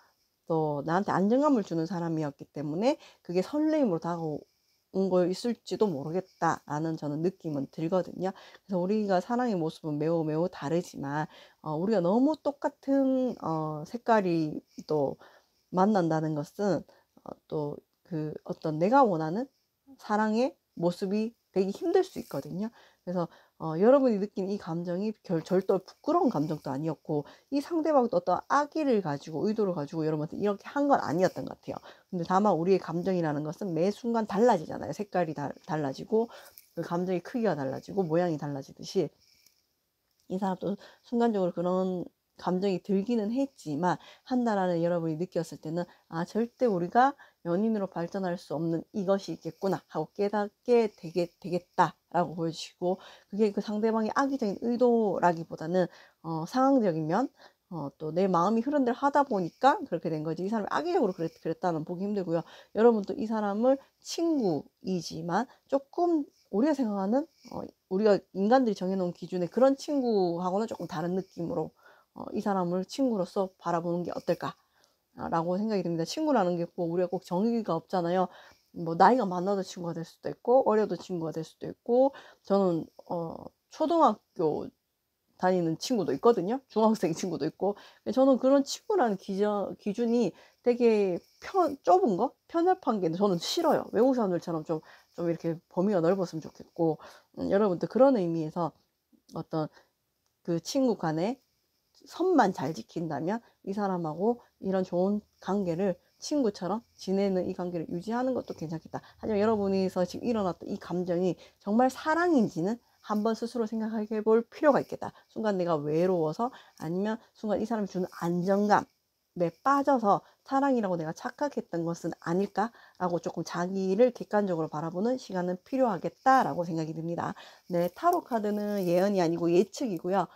S2: 또 나한테 안정감을 주는 사람이었기 때문에 그게 설레임으로 다가온 거있을지도 모르겠다라는 저는 느낌은 들거든요. 그래서 우리가 사랑의 모습은 매우 매우 다르지만 우리가 너무 똑같은 색깔이 또 만난다는 것은 또 그 어떤 내가 원하는 사랑의 모습이 되기 힘들 수 있거든요. 그래서 여러분이 느낀 이 감정이 절대 부끄러운 감정도 아니었고, 이 상대방도 어떤 악의를 가지고 의도를 가지고 여러분한테 이렇게 한 건 아니었던 것 같아요. 근데 다만 우리의 감정이라는 것은 매 순간 달라지잖아요. 색깔이 달라지고 그 감정의 크기가 달라지고 모양이 달라지듯이 이 사람도 순간적으로 그런 감정이 들기는 했지만, 한 달 안에 여러분이 느꼈을 때는 절대 우리가 연인으로 발전할 수 없는 이것이 있겠구나 하고 깨닫게 되겠다라고 보여주시고, 그게 그 상대방의 악의적인 의도라기보다는 상황적이면 또 내 마음이 흐른대로 하다 보니까 그렇게 된 거지, 이 사람이 악의적으로 그랬다는 보기 힘들고요. 여러분도 이 사람을 친구이지만 조금 우리가 생각하는 우리가 인간들이 정해놓은 기준의 그런 친구하고는 조금 다른 느낌으로 이 사람을 친구로서 바라보는 게 어떨까라고 생각이 듭니다. 친구라는 게 꼭 우리가 꼭 정의가 없잖아요. 뭐 나이가 많아도 친구가 될 수도 있고 어려도 친구가 될 수도 있고, 저는 초등학교 다니는 친구도 있거든요. 중학생 친구도 있고. 저는 그런 친구라는 기준이 되게 좁은 거, 편협한 게 저는 싫어요. 외국 사람들처럼 좀 이렇게 범위가 넓었으면 좋겠고, 여러분들 그런 의미에서 어떤 그 친구 간에 선만 잘 지킨다면 이 사람하고 이런 좋은 관계를 친구처럼 지내는 이 관계를 유지하는 것도 괜찮겠다. 하지만 여러분이서 지금 일어났던 이 감정이 정말 사랑인지는 한번 스스로 생각해 볼 필요가 있겠다. 순간 내가 외로워서, 아니면 순간 이 사람이 주는 안정감에 빠져서 사랑이라고 내가 착각했던 것은 아닐까라고 조금 자기를 객관적으로 바라보는 시간은 필요하겠다라고 생각이 듭니다. 네, 타로 카드는 예언이 아니고 예측이고요.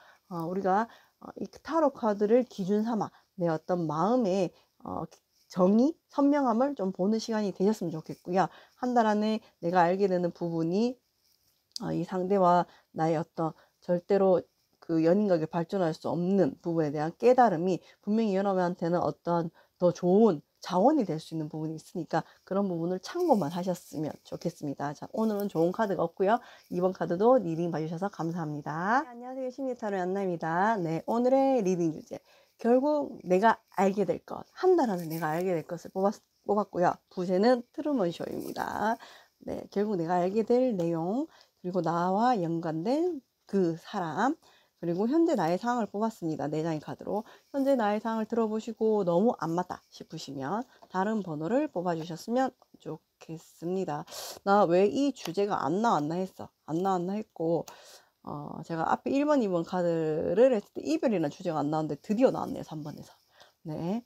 S2: 우리가 이 타로 카드를 기준 삼아 내 어떤 마음의 정의, 선명함을 좀 보는 시간이 되셨으면 좋겠고요. 한 달 안에 내가 알게 되는 부분이 이 상대와 나의 어떤 절대로 그 연인관계 발전할 수 없는 부분에 대한 깨달음이 분명히 여러분한테는 어떤 더 좋은 자원이 될 수 있는 부분이 있으니까 그런 부분을 참고만 하셨으면 좋겠습니다. 자, 오늘은 좋은 카드가 없고요. 이번 카드도 리딩 봐주셔서 감사합니다. 네, 안녕하세요. 심리타로의 안나입니다. 네, 오늘의 리딩 주제. 결국 내가 알게 될 것. 한 달 안에 내가 알게 될 것을 뽑았고요. 부제는 트루먼 쇼입니다. 네, 결국 내가 알게 될 내용, 그리고 나와 연관된 그 사람, 그리고 현재 나의 상황을 뽑았습니다. 4장의 카드로. 현재 나의 상황을 들어보시고 너무 안 맞다 싶으시면 다른 번호를 뽑아주셨으면 좋겠습니다. 나 왜 이 주제가 안 나왔나 했고, 제가 앞에 1번, 2번 카드를 했을 때 이별이라는 주제가 안 나왔는데 드디어 나왔네요. 3번에서. 네.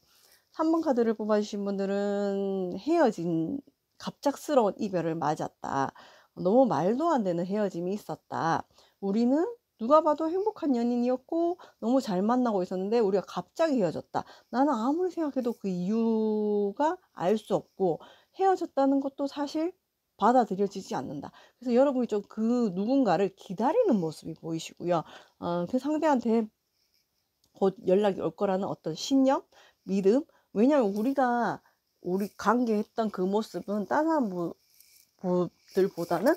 S2: 3번 카드를 뽑아주신 분들은 헤어진 갑작스러운 이별을 맞았다. 너무 말도 안 되는 헤어짐이 있었다. 우리는 누가 봐도 행복한 연인이었고 너무 잘 만나고 있었는데 우리가 갑자기 헤어졌다. 나는 아무리 생각해도 그 이유가 알 수 없고 헤어졌다는 것도 사실 받아들여지지 않는다. 그래서 여러분이 좀 그 누군가를 기다리는 모습이 보이시고요. 그 상대한테 곧 연락이 올 거라는 어떤 신념, 믿음. 왜냐면 우리 관계했던 그 모습은 다른 사람들보다는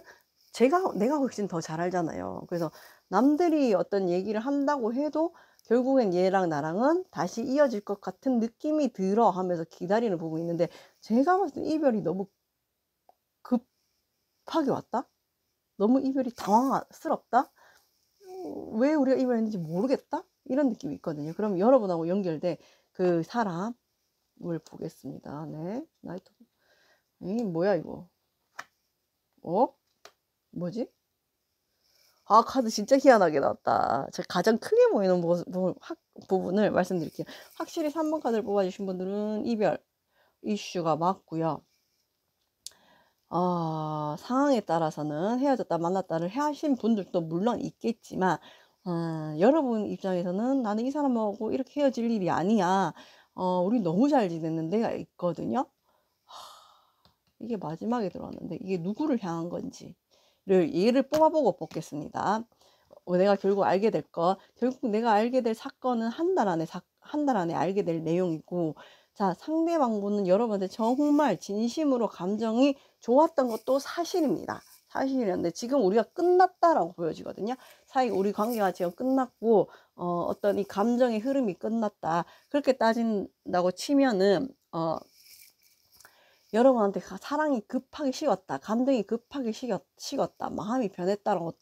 S2: 내가 훨씬 더 잘 알잖아요. 그래서 남들이 어떤 얘기를 한다고 해도 결국엔 얘랑 나랑은 다시 이어질 것 같은 느낌이 들어 하면서 기다리는 부분이 있는데, 제가 봤을 때 이별이 너무 급하게 왔다? 너무 이별이 당황스럽다? 왜 우리가 이별했는지 모르겠다? 이런 느낌이 있거든요. 그럼 여러분하고 연결된 그 사람을 보겠습니다. 네. 나이트. 뭐야, 이거? 뭐지? 카드 진짜 희한하게 나왔다. 제가 가장 크게 보이는 부분을 말씀드릴게요. 확실히 3번 카드를 뽑아주신 분들은 이별 이슈가 맞고요. 상황에 따라서는 헤어졌다 만났다를 하신 분들도 물론 있겠지만, 여러분 입장에서는 나는 이 사람하고 이렇게 헤어질 일이 아니야. 우리 너무 잘 지냈는데가 있거든요. 이게 마지막에 들어왔는데 이게 누구를 향한 건지를 얘를 뽑아보고 뽑겠습니다. 내가 결국 알게 될 결국 내가 알게 될 사건은 한 달 안에 알게 될 내용이고, 자, 상대방분은 여러분한테 정말 진심으로 감정이 좋았던 것도 사실입니다. 사실이었는데 지금 우리가 끝났다라고 보여지거든요. 우리 관계가 지금 끝났고 어떤 이 감정의 흐름이 끝났다. 그렇게 따진다고 치면은 여러분한테 사랑이 급하게 식었다. 감정이 급하게 식었다. 마음이 변했다라고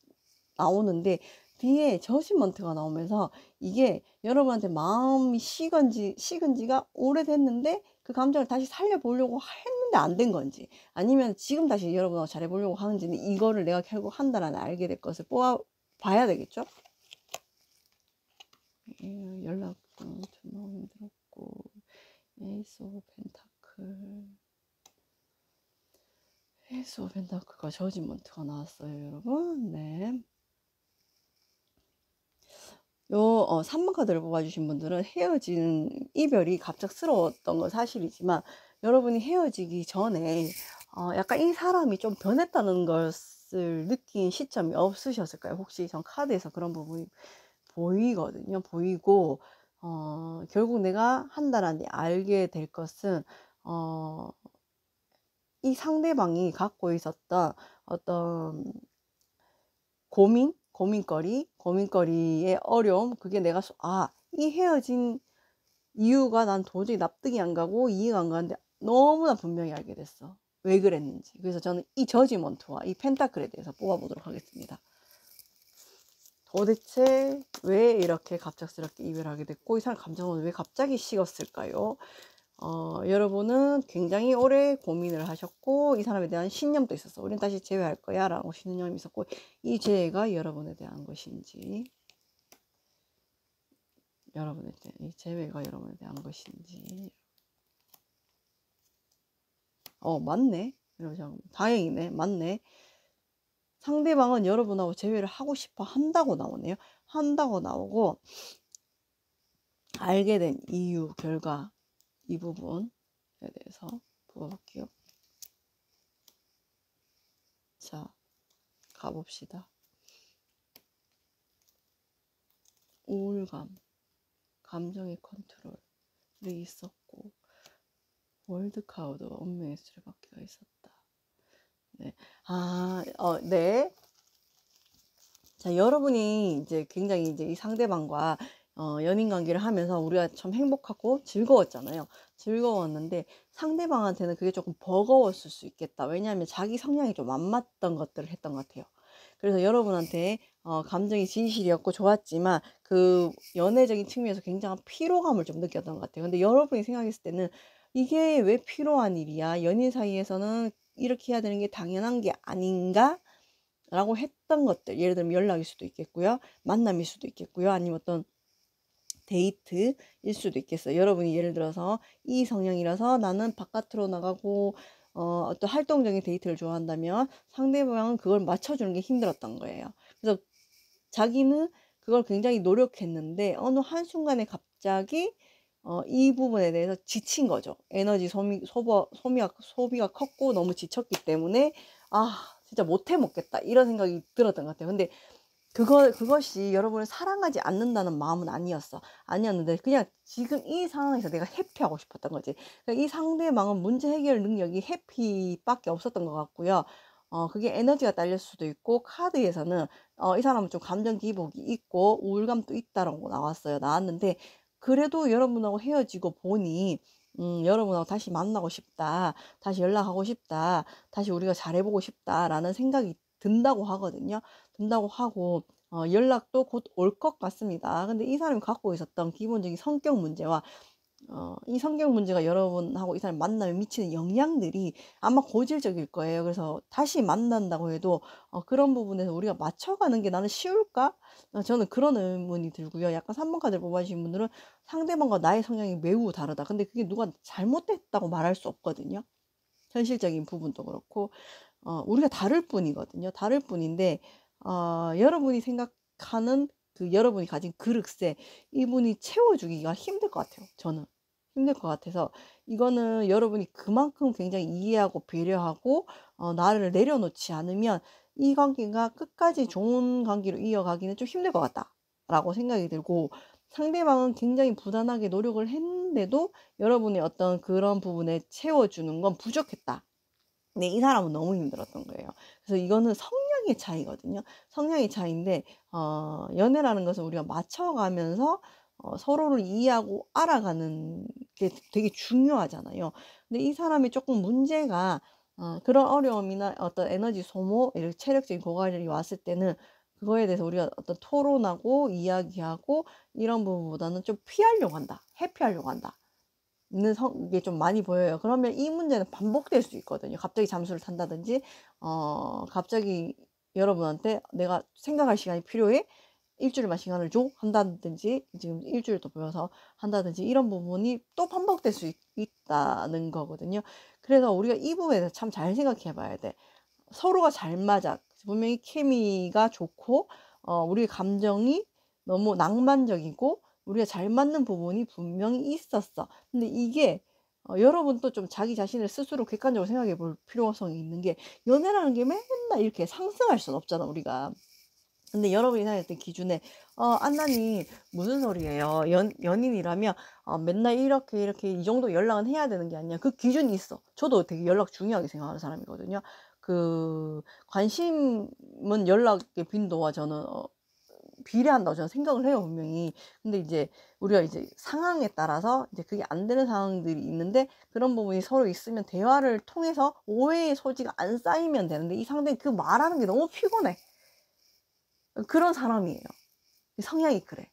S2: 나오는데, 뒤에 저지먼트가 나오면서 이게 여러분한테 마음이 식은 지가 오래됐는데 그 감정을 다시 살려보려고 했는데 안 된 건지, 아니면 지금 다시 여러분하고 잘해보려고 하는지는 이거를 내가 결국 한 달 안에 알게 될 것을 봐야 되겠죠? 연락 너무 힘들었고, 에이스 오브 펜타클과 저지먼트가 나왔어요, 여러분. 네. 3번 카드를 뽑아주신 분들은 이별이 갑작스러웠던 건 사실이지만, 여러분이 헤어지기 전에 약간 이 사람이 좀 변했다는 것을 느낀 시점이 없으셨을까요? 혹시 전 카드에서 그런 부분이 보이거든요. 보이고, 결국 내가 한 달 안에 알게 될 것은, 이 상대방이 갖고 있었던 어떤 고민거리의 어려움, 그게 내가 이 헤어진 이유가 난 도저히 납득이 안 가고 이해가 안 가는데 너무나 분명히 알게 됐어. 왜 그랬는지. 그래서 저는 이 저지먼트와 이 펜타클에 대해서 뽑아보도록 하겠습니다. 도대체 왜 이렇게 갑작스럽게 이별하게 됐고, 이 사람 감정은 왜 갑자기 식었을까요? 여러분은 굉장히 오래 고민을 하셨고, 이 사람에 대한 신념도 있었어. 우린 다시 재회할 거야 라고 신념이 있었고, 이 재회가 여러분에 대한 것인지, 이 재회가 여러분에 대한 것인지. 맞네. 다행이네. 맞네. 상대방은 여러분하고 재회를 하고 싶어 한다고 나오네요. 한다고 나오고, 알게 된 이유, 결과, 이 부분에 대해서 뽑아볼게요. 자, 가봅시다. 우울감, 감정의 컨트롤이 있었고, 월드카우드가 운명의 수레바퀴가 있었다. 네. 네. 자, 여러분이 이제 굉장히 이제 이 상대방과 연인 관계를 하면서 우리가 참 행복하고 즐거웠잖아요. 즐거웠는데 상대방한테는 그게 조금 버거웠을 수 있겠다. 왜냐하면 자기 성향이 좀 안 맞던 것들을 했던 것 같아요. 그래서 여러분한테 감정이 진실이었고 좋았지만 그 연애적인 측면에서 굉장한 피로감을 좀 느꼈던 것 같아요. 근데 여러분이 생각했을 때는 이게 왜 필요한 일이야? 연인 사이에서는 이렇게 해야 되는 게 당연한 게 아닌가? 라고 했던 것들, 예를 들면 연락일 수도 있겠고요. 만남일 수도 있겠고요. 아니면 어떤 데이트일 수도 있겠어요. 여러분이 예를 들어서 이 성향이라서 나는 바깥으로 나가고 어떤 활동적인 데이트를 좋아한다면 상대방은 그걸 맞춰주는 게 힘들었던 거예요. 그래서 자기는 그걸 굉장히 노력했는데 어느 한순간에 갑자기 이 부분에 대해서 지친 거죠. 에너지 소비가 컸고 너무 지쳤기 때문에 진짜 못해 먹겠다 이런 생각이 들었던 것 같아요. 근데 그것이 여러분을 사랑하지 않는다는 마음은 아니었는데 그냥 지금 이 상황에서 내가 해피하고 싶었던 거지. 그러니까 이 상대방은 문제 해결 능력이 해피밖에 없었던 것 같고요. 그게 에너지가 딸릴 수도 있고 카드에서는 이 사람은 좀 감정 기복이 있고 우울감도 있다라고 나왔는데 그래도 여러분하고 헤어지고 보니 여러분하고 다시 만나고 싶다, 다시 연락하고 싶다, 다시 우리가 잘해보고 싶다라는 생각이 든다고 하거든요. 든다고 하고 연락도 곧 올 것 같습니다. 근데 이 사람이 갖고 있었던 기본적인 성격 문제와 이 성격 문제가 여러분하고 이 사람 만나면 미치는 영향들이 아마 고질적일 거예요. 그래서 다시 만난다고 해도 그런 부분에서 우리가 맞춰가는 게 나는 쉬울까? 저는 그런 의문이 들고요. 약간 3번 카드를 뽑아주신 분들은 상대방과 나의 성향이 매우 다르다. 근데 그게 누가 잘못됐다고 말할 수 없거든요. 현실적인 부분도 그렇고 우리가 다를 뿐이거든요. 다를 뿐인데 여러분이 생각하는 여러분이 가진 그릇에 이분이 채워주기가 힘들 것 같아요. 저는 힘들 것 같아서 이거는 여러분이 그만큼 굉장히 이해하고 배려하고 나를 내려놓지 않으면 이 관계가 끝까지 좋은 관계로 이어가기는 좀 힘들 것 같다라고 생각이 들고 상대방은 굉장히 부단하게 노력을 했는데도 여러분의 어떤 그런 부분에 채워주는 건 부족했다. 근데 이 사람은 너무 힘들었던 거예요. 그래서 이거는 성향의 차이거든요. 성향의 차이인데 연애라는 것은 우리가 맞춰가면서 서로를 이해하고 알아가는 게 되게 중요하잖아요. 근데 이 사람이 조금 문제가 그런 어려움이나 어떤 에너지 소모, 이렇게 체력적인 고갈이 왔을 때는 그거에 대해서 우리가 어떤 토론하고 이야기하고 이런 부분보다는 좀 피하려고 한다. 회피하려고 한다. 게 좀 많이 보여요. 그러면 이 문제는 반복될 수 있거든요. 갑자기 잠수를 탄다든지 갑자기 여러분한테 "내가 생각할 시간이 필요해. 일주일만 시간을 줘." 한다든지 지금 일주일 더 보여서 한다든지 이런 부분이 또 반복될 수 있다는 거거든요. 그래서 우리가 이 부분에 대해서 참 잘 생각해 봐야 돼. 서로가 잘 맞아. 분명히 케미가 좋고 우리의 감정이 너무 낭만적이고 우리가 잘 맞는 부분이 분명히 있었어. 근데 이게 여러분도 좀 자기 자신을 스스로 객관적으로 생각해 볼 필요성이 있는 게 연애라는 게 맨날 이렇게 상승할 수는 없잖아, 우리가. 근데 여러분이 생각했을 때 기준에 안나니 무슨 소리예요. 연인이라면 맨날 이렇게 이 정도 연락은 해야 되는 게 아니야. 그 기준이 있어. 저도 되게 연락 중요하게 생각하는 사람이거든요. 관심은 연락의 빈도와 저는 비례한다고 저는 생각을 해요, 분명히. 근데 이제 우리가 이제 상황에 따라서 이제 그게 안 되는 상황들이 있는데 그런 부분이 서로 있으면 대화를 통해서 오해의 소지가 안 쌓이면 되는데 이 상대는 그 말하는 게 너무 피곤해. 그런 사람이에요. 성향이 그래.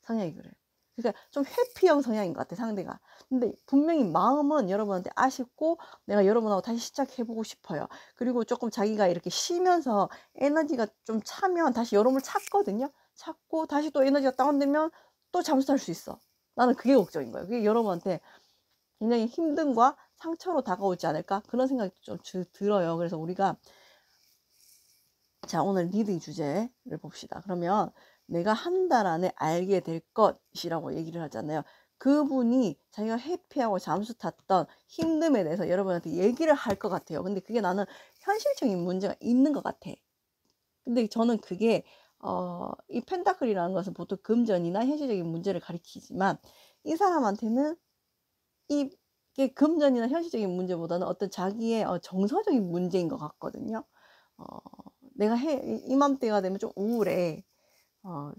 S2: 성향이 그래. 그러니까 좀 회피형 성향인 것 같아, 상대가. 근데 분명히 마음은 여러분한테 아쉽고 내가 여러분하고 다시 시작해보고 싶어요. 그리고 조금 자기가 이렇게 쉬면서 에너지가 좀 차면 다시 여러분을 찾거든요. 찾고 다시 또 에너지가 다운되면 또 잠수탈 수 있어. 나는 그게 걱정인 거예요. 그게 여러분한테 굉장히 힘듦과 상처로 다가오지 않을까? 그런 생각이 좀 들어요. 그래서 우리가 자, 오늘 리딩 주제를 봅시다. 그러면 내가 한 달 안에 알게 될 것이라고 얘기를 하잖아요. 그분이 자기가 회피하고 잠수 탔던 힘듦에 대해서 여러분한테 얘기를 할 것 같아요. 근데 그게 나는 현실적인 문제가 있는 것 같아. 근데 저는 그게 이 펜타클이라는 것은 보통 금전이나 현실적인 문제를 가리키지만 이 사람한테는 이게 금전이나 현실적인 문제보다는 어떤 자기의 정서적인 문제인 것 같거든요. 어, 내가 이맘때가 되면 좀 우울해.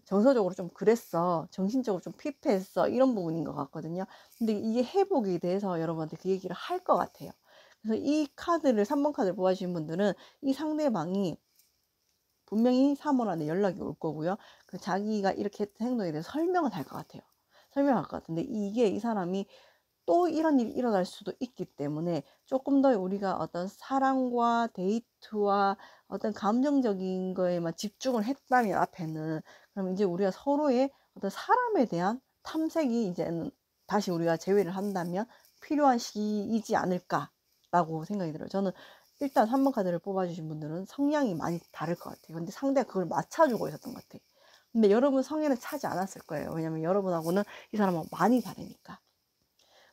S2: 정서적으로 좀 그랬어. 정신적으로 좀 피폐했어. 이런 부분인 것 같거든요. 근데 이게 회복이 돼서 여러분한테 그 얘기를 할 것 같아요. 그래서 이 카드를, 3번 카드를 뽑아주신 분들은 이 상대방이 분명히 3월 안에 연락이 올 거고요. 자기가 이렇게 했던 행동에 대해서 설명을 할 것 같아요. 설명할 것 같은데 이게 이 사람이 또 이런 일이 일어날 수도 있기 때문에 조금 더 우리가 어떤 사랑과 데이트와 어떤 감정적인 거에만 집중을 했다면 앞에는, 그럼 이제 우리가 서로의 어떤 사람에 대한 탐색이 이제는 다시 우리가 제외를 한다면 필요한 시기이지 않을까라고 생각이 들어요. 저는 일단 3번 카드를 뽑아주신 분들은 성향이 많이 다를 것 같아요. 근데 상대가 그걸 맞춰주고 있었던 것 같아요. 근데 여러분 성향을 차지 않았을 거예요. 왜냐면 여러분하고는 이 사람하고 많이 다르니까.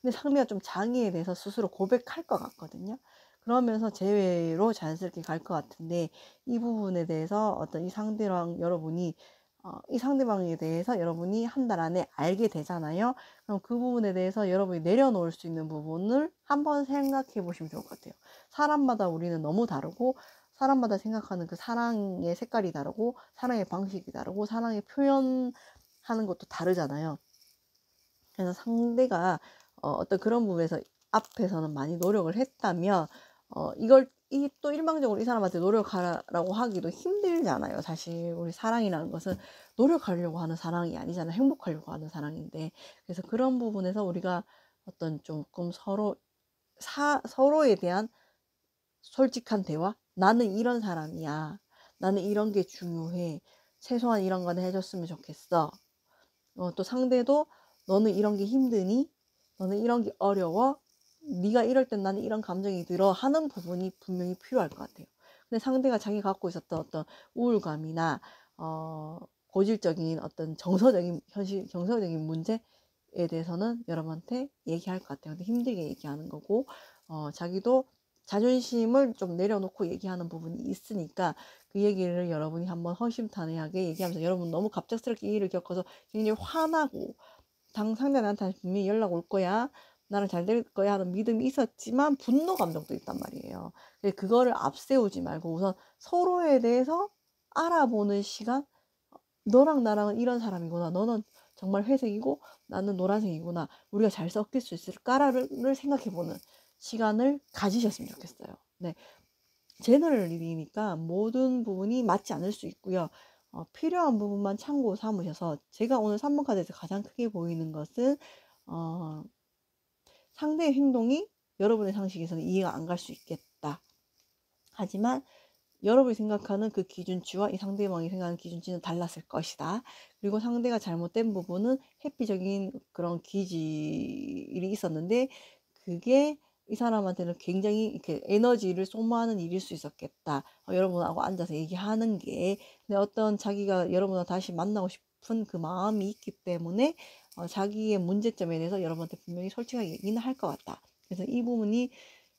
S2: 근데 상대가 좀 자기에 대해서 스스로 고백할 것 같거든요. 그러면서 제외로 자연스럽게 갈 것 같은데, 이 부분에 대해서 어떤 이 상대랑 여러분이 이 상대방에 대해서 여러분이 한 달 안에 알게 되잖아요. 그럼 그 부분에 대해서 여러분이 내려놓을 수 있는 부분을 한번 생각해 보시면 좋을 것 같아요. 사람마다 우리는 너무 다르고, 사람마다 생각하는 그 사랑의 색깔이 다르고, 사랑의 방식이 다르고, 사랑의 표현하는 것도 다르잖아요. 그래서 상대가 어떤 그런 부분에서 앞에서는 많이 노력을 했다면, 이걸 또 일방적으로 이 사람한테 노력하라고 하기도 힘들잖아요. 사실 우리 사랑이라는 것은 노력하려고 하는 사랑이 아니잖아요. 행복하려고 하는 사랑인데. 그래서 그런 부분에서 우리가 어떤 조금 서로에 대한 솔직한 대화, 나는 이런 사람이야, 나는 이런 게 중요해, 최소한 이런 건 해줬으면 좋겠어. 또 상대도 너는 이런 게 힘드니? 너는 이런 게 어려워? 네가 이럴 땐 나는 이런 감정이 들어 하는 부분이 분명히 필요할 것 같아요. 근데 상대가 자기가 갖고 있었던 어떤 우울감이나 고질적인 어떤 정서적인 문제에 대해서는 여러분한테 얘기할 것 같아요. 근데 힘들게 얘기하는 거고, 자기도 자존심을 좀 내려놓고 얘기하는 부분이 있으니까 그 얘기를 여러분이 한번 허심탄회하게 얘기하면서, 여러분 너무 갑작스럽게 이 일을 겪어서 굉장히 화나고 상대 나한테 분명히 연락 올 거야, 나랑 잘 될 거야 하는 믿음이 있었지만 분노 감정도 있단 말이에요. 그거를 앞세우지 말고 우선 서로에 대해서 알아보는 시간, 너랑 나랑은 이런 사람이구나, 너는 정말 회색이고 나는 노란색이구나, 우리가 잘 섞일 수 있을까를 생각해보는 시간을 가지셨으면 좋겠어요. 네. 제너럴 리딩이니까 모든 부분이 맞지 않을 수 있고요. 필요한 부분만 참고 삼으셔서, 제가 오늘 3번 카드에서 가장 크게 보이는 것은 상대의 행동이 여러분의 상식에서는 이해가 안 갈 수 있겠다. 하지만 여러분이 생각하는 그 기준치와 이 상대방이 생각하는 기준치는 달랐을 것이다. 그리고 상대가 잘못된 부분은 회피적인 그런 기질이 있었는데, 그게 이 사람한테는 굉장히 이렇게 에너지를 소모하는 일일 수 있었겠다. 여러분하고 앉아서 얘기하는 게. 근데 어떤 자기가 여러분과 다시 만나고 싶은 그 마음이 있기 때문에 자기의 문제점에 대해서 여러분한테 분명히 솔직하게 얘기는 할 것 같다. 그래서 이 부분이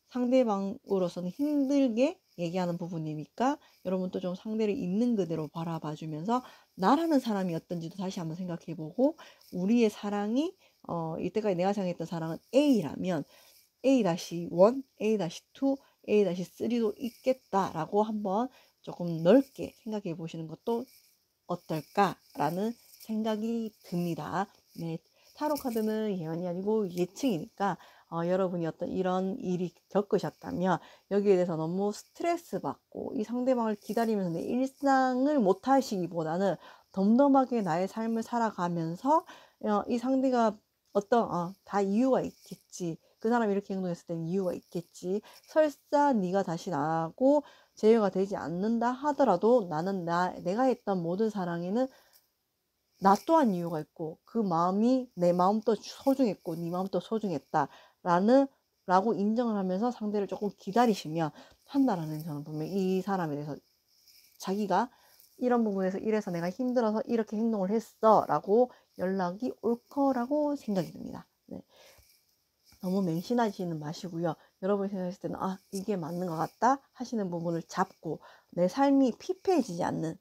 S2: 상대방으로서는 힘들게 얘기하는 부분이니까 여러분도 좀 상대를 있는 그대로 바라봐 주면서 나라는 사람이 어떤지도 다시 한번 생각해보고, 우리의 사랑이 이때까지 내가 생각했던 사랑은 A라면 A-1, A-2, A-3도 있겠다라고 한번 조금 넓게 생각해 보시는 것도 어떨까라는 생각이 듭니다. 네, 타로 카드는 예언이 아니고 예측이니까 여러분이 어떤 이런 일이 겪으셨다면 여기에 대해서 너무 스트레스 받고 이 상대방을 기다리면서 내 일상을 못 하시기보다는 덤덤하게 나의 삶을 살아가면서 이 상대가 다 이유가 있겠지, 그 사람이 이렇게 행동했을 때는 이유가 있겠지, 설사 네가 다시 나하고 제외가 되지 않는다 하더라도 나는 내가 했던 모든 사랑에는 나 또한 이유가 있고, 그 마음이 내 마음도 소중했고 네 마음도 소중했다 라고 인정을 하면서 상대를 조금 기다리시면, 한 달 안에 저는 분명히 이 사람에 대해서 자기가 이런 부분에서 이래서 내가 힘들어서 이렇게 행동을 했어 라고 연락이 올 거라고 생각이 듭니다. 네. 너무 맹신하지는 마시고요. 여러분이 생각했을 때는 이게 맞는 것 같다 하시는 부분을 잡고 내 삶이 피폐해지지 않는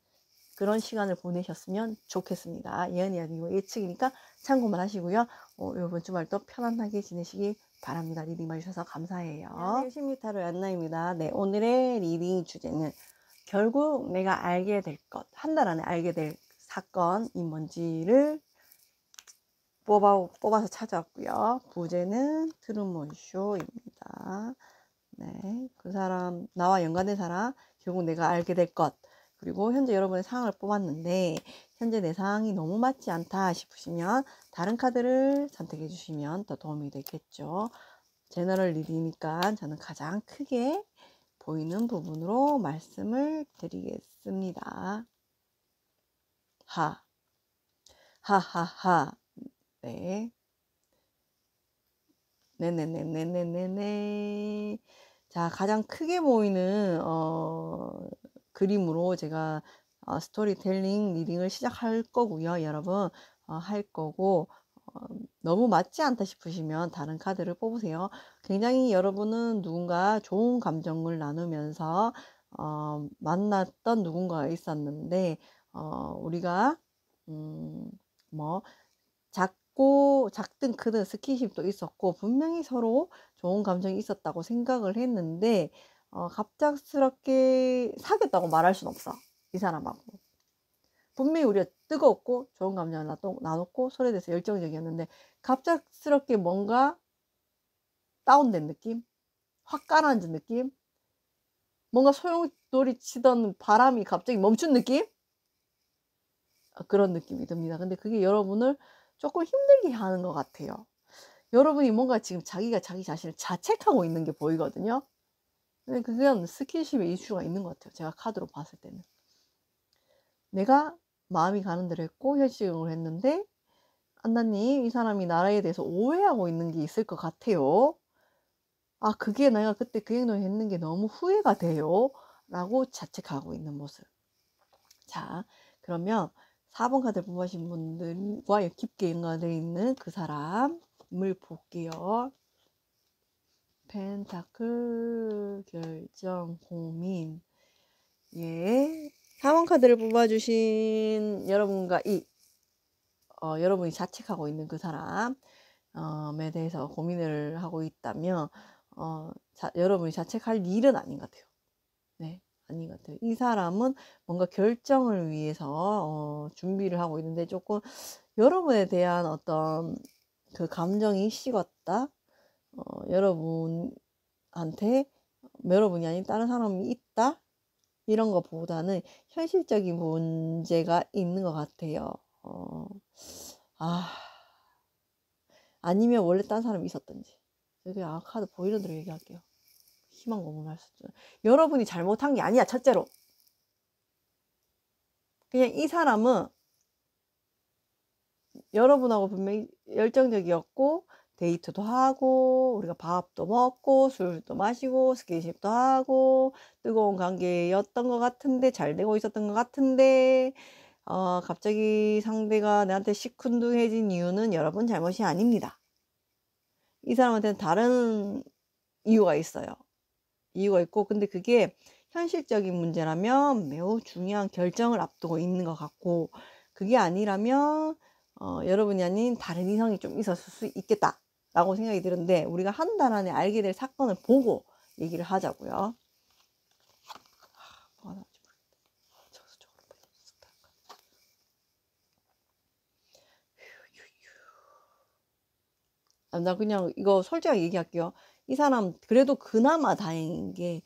S2: 그런 시간을 보내셨으면 좋겠습니다. 예언이 아니고 예측이니까 참고만 하시고요. 이번 주말도 편안하게 지내시기 바랍니다. 리딩 봐주셔서 감사해요. 안녕하세요. 신미타로 얀나입니다. 네, 오늘의 리딩 주제는 결국 내가 알게 될 것, 한 달 안에 알게 될 사건이 뭔지를 뽑아서 찾아왔고요. 부제는 트루먼 쇼입니다. 네, 그 사람, 나와 연관된 사람, 결국 내가 알게 될 것, 그리고 현재 여러분의 상황을 뽑았는데 현재 내 상황이 너무 맞지 않다 싶으시면 다른 카드를 선택해 주시면 더 도움이 되겠죠. 제너럴 리딩이니까 저는 가장 크게 보이는 부분으로 말씀을 드리겠습니다. 하하하. 네. 네네네네네네네. 자, 가장 크게 보이는 그림으로 제가 스토리텔링 리딩을 시작할 거고요. 여러분 할 거고 너무 맞지 않다 싶으시면 다른 카드를 뽑으세요. 굉장히 여러분은 누군가 좋은 감정을 나누면서 만났던 누군가가 있었는데 우리가 뭐 작든 크든 스킨십도 있었고 분명히 서로 좋은 감정이 있었다고 생각을 했는데 갑작스럽게 사귀었다고 말할 순 없어. 이 사람하고. 분명히 우리가 뜨거웠고 좋은 감정을 나눴고 서로에 대해서 열정적이었는데 갑작스럽게 뭔가 다운된 느낌? 확 가라앉은 느낌? 뭔가 소용돌이 치던 바람이 갑자기 멈춘 느낌? 그런 느낌이 듭니다. 근데 그게 여러분을 조금 힘들게 하는 것 같아요. 여러분이 뭔가 지금 자기가 자기 자신을 자책하고 있는 게 보이거든요. 근데 그건 스킨십의 이슈가 있는 것 같아요. 제가 카드로 봤을 때는. 내가 마음이 가는 대로 했고 현실적으로 했는데 안나님, 이 사람이 나에 대해서 오해하고 있는 게 있을 것 같아요. 아, 그게 내가 그때 그 행동을 했는 게 너무 후회가 돼요. 라고 자책하고 있는 모습. 자, 그러면 4번 카드 뽑으신 분들과 깊게 연관되어 있는 그 사람을 볼게요. 펜타클, 결정, 고민. 예. 4번 카드를 뽑아주신 여러분과 여러분이 자책하고 있는 그 사람에 대해서 고민을 하고 있다면, 여러분이 자책할 일은 아닌 것 같아요. 네. 아닌 것 같아요. 이 사람은 뭔가 결정을 위해서 준비를 하고 있는데 조금 여러분에 대한 어떤 그 감정이 식었다. 여러분이 아닌 다른 사람이 있다. 이런 것보다는 현실적인 문제가 있는 것 같아요. 아니면 원래 딴 사람이 있었던지. 여기 카드 보이는 대로 얘기할게요. 희망 고문할 수 있죠. 여러분이 잘못한 게 아니야. 첫째로. 그냥 이 사람은 여러분하고 분명히 열정적이었고 데이트도 하고 우리가 밥도 먹고 술도 마시고 스킨십도 하고 뜨거운 관계였던 것 같은데 잘 되고 있었던 것 같은데 갑자기 상대가 나한테 시큰둥해진 이유는 여러분 잘못이 아닙니다. 이 사람한테는 다른 이유가 있어요. 이유가 있고 근데 그게 현실적인 문제라면 매우 중요한 결정을 앞두고 있는 것 같고 그게 아니라면 여러분이 아닌 다른 이성이 좀 있었을 수 있겠다 라고 생각이 드는데 우리가 한 달 안에 알게 될 사건을 보고 얘기를 하자고요. 나 그냥 이거 솔직하게 얘기할게요. 이 사람 그래도 그나마 다행인 게